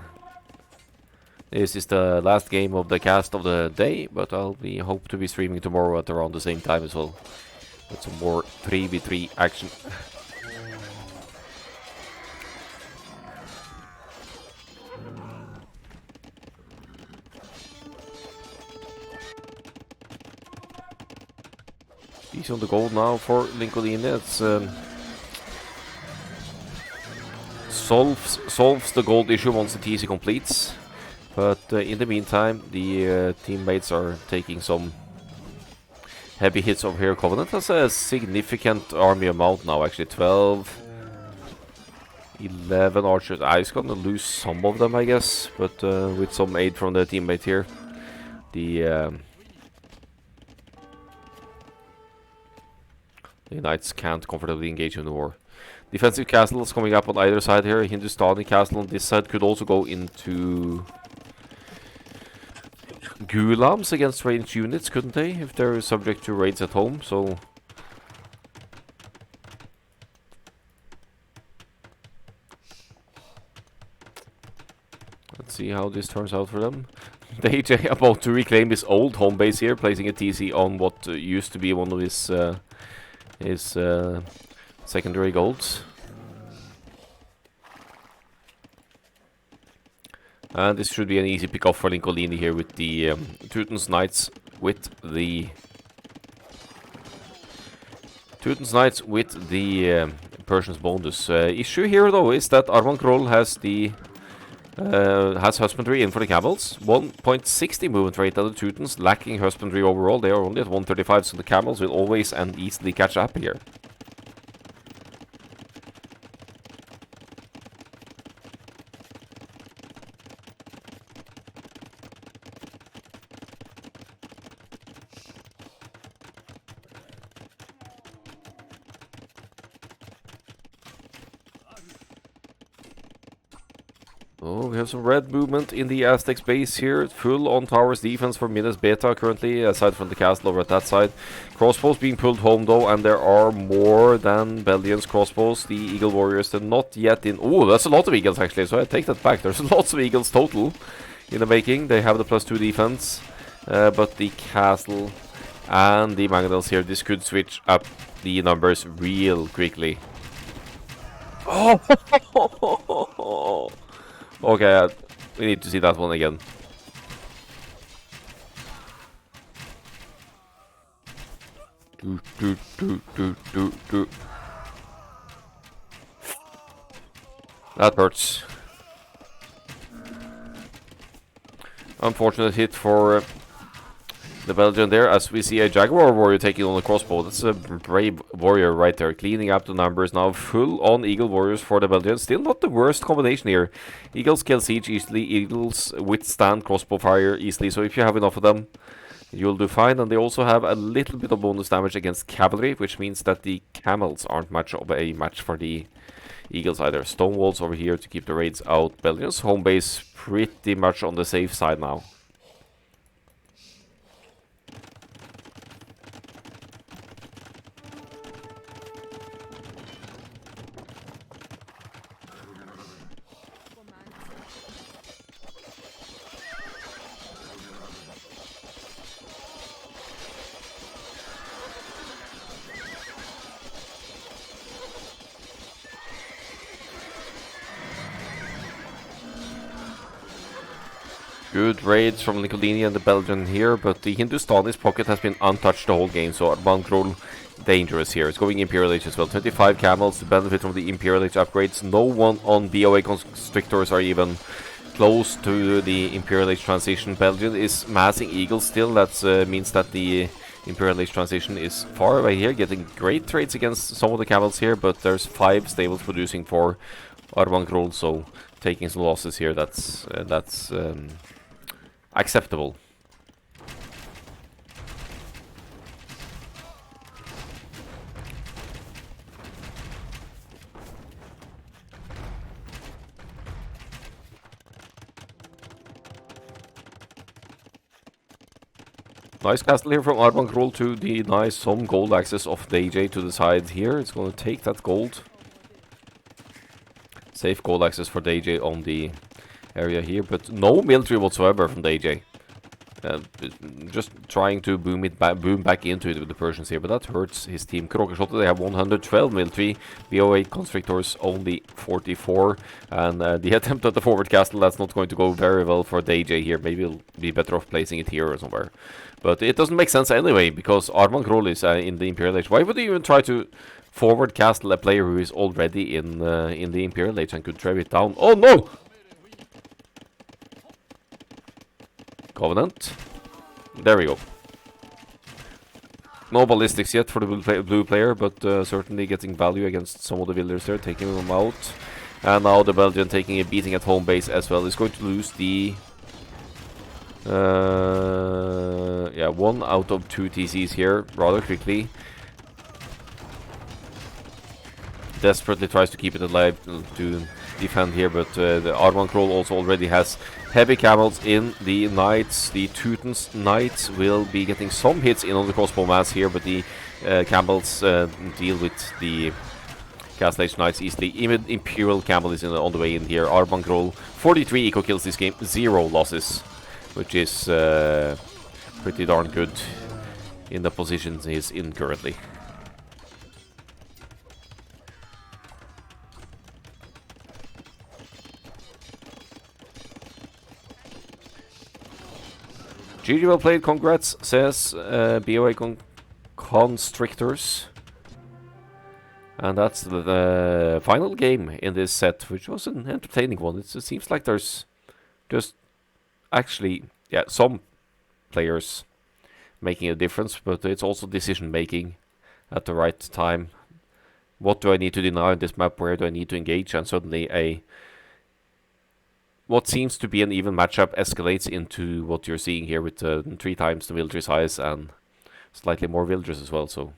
This is the last game of the cast of the day, but hope to be streaming tomorrow at around the same time as well. With some more 3v3 action. He's on the gold now for Lincoln. It's solves the gold issue once the TC completes. But in the meantime, the teammates are taking some heavy hits over here. Covenant has a significant army amount now, actually. 12, 11 archers. He's gonna lose some of them, I guess. But with some aid from the teammate here. The knights can't comfortably engage in the war. Defensive castles coming up on either side here. Hindustani castle on this side could also go into Gulams against ranged units, couldn't they? If they're subject to raids at home, so... Let's see how this turns out for them. DJ about to reclaim his old home base here, placing a TC on what used to be one of his secondary golds. And this should be an easy pick-off for Lincolini here with the Teuton's Knights with the Persian's bonus. Issue here though is that Arman Kroll has husbandry in for the camels. 1.60 movement rate of the Teutons, lacking husbandry overall. They are only at 135, so the camels will always and easily catch up here. Oh, we have some red movement in the Aztecs base here. Full on towers defense for Minas Beta currently, aside from the castle over at that side. Crossbows being pulled home though, and there are more than Belgians crossbows. The Eagle Warriors, they're not yet in... Oh, that's a lot of Eagles actually, so I take that back. There's lots of Eagles total in the making. They have the +2 defense, but the castle and the Mangonels here, this could switch up the numbers real quickly. Oh! Okay, we need to see that one again. That hurts. Unfortunate hit for the Belgian there, as we see a Jaguar warrior taking on a crossbow. That's a brave warrior right there, cleaning up the numbers now. Full on Eagle warriors for the Belgians. Still not the worst combination here. Eagles kill siege easily, Eagles withstand crossbow fire easily, so if you have enough of them, you'll do fine. And they also have a little bit of bonus damage against cavalry, which means that the camels aren't much of a match for the Eagles either. Stone walls over here to keep the raids out. Belgians home base pretty much on the safe side now. Good raids from Nicolini and the Belgian here, but the Hindustani's pocket has been untouched the whole game, so Arman Kroll dangerous here. It's going Imperial Age as well. 25 camels to benefit from the Imperial Age upgrades. No one on BOA Constrictors are even close to the Imperial Age transition. Belgian is massing Eagles still. That means that the Imperial Age transition is far away here, getting great trades against some of the camels here, but there's 5 stables producing for Arman Kroll, so taking some losses here. That's acceptable. Nice castle here from Arban to deny some gold access of DJ to the side here. It's going to take that gold. Safe gold access for DJ on the area here, but no military whatsoever from DJ. Just trying to boom back into it with the Persians here, but that hurts his team. Kråkeshotte, they have 112 military. BO5 Constrictors only 44. And the attempt at the forward castle, that's not going to go very well for DJ here. Maybe he'll be better off placing it here or somewhere. But it doesn't make sense anyway, because Arman Krol is in the Imperial Age. Why would he even try to forward castle a player who is already in the Imperial Age and could drive it down? Oh no! Covenant. There we go. No ballistics yet for the blue player, but certainly getting value against some of the villagers there, taking them out. And now the Belgian taking a beating at home base as well. Is going to lose the... yeah, 1 out of 2 TCs here rather quickly. Desperately tries to keep it alive to defend here, but the Arman Krol also already has heavy camels in the knights. The Teuton's knights will be getting some hits in on the crossbow mass here, but the camels deal with the Castle Age knights easily. Even Imperial Camel is on the way in here. Arman Krol, 43 eco kills this game, 0 losses, which is pretty darn good in the positions he's in currently. GG well played, congrats, says BO5 Constrictors. And that's the final game in this set, which was an entertaining one. It seems like there's just actually, yeah, some players making a difference, but it's also decision making at the right time. What do I need to deny on this map? Where do I need to engage? And suddenly what seems to be an even matchup escalates into what you're seeing here with 3 times the villager size and slightly more villagers as well. So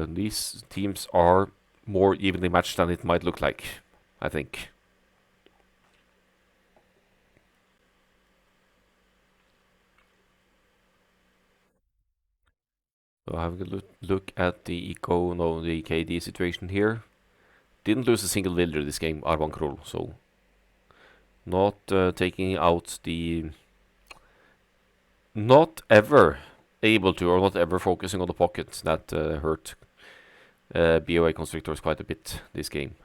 these teams are more evenly matched than it might look like, I think. So having a look at the the KD situation here. Didn't lose a single villager this game, Arman Krol, so not taking out the... Not ever able to, or not ever focusing on the pockets. That hurt BO5 Constrictors quite a bit this game.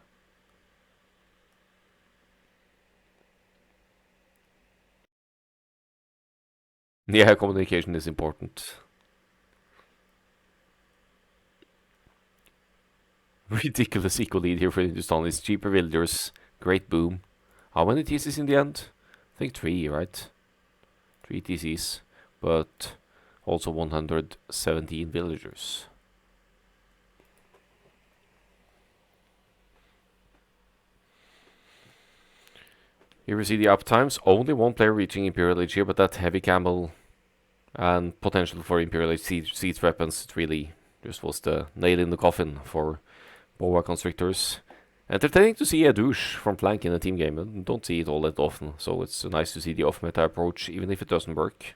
Yeah, communication is important. Ridiculous eco lead here for Hindustan. It's cheaper villagers. Great boom. How many TCs in the end? I think 3, right? 3 TCs. But also 117 villagers. Here we see the uptimes. Only 1 player reaching Imperial Age here, but that heavy camel and potential for Imperial Age siege weapons, it really just was the nail in the coffin for BO5 Constrictors. Entertaining to see a douche from flank in a team game. Don't see it all that often, so it's nice to see the off-meta approach, even if it doesn't work.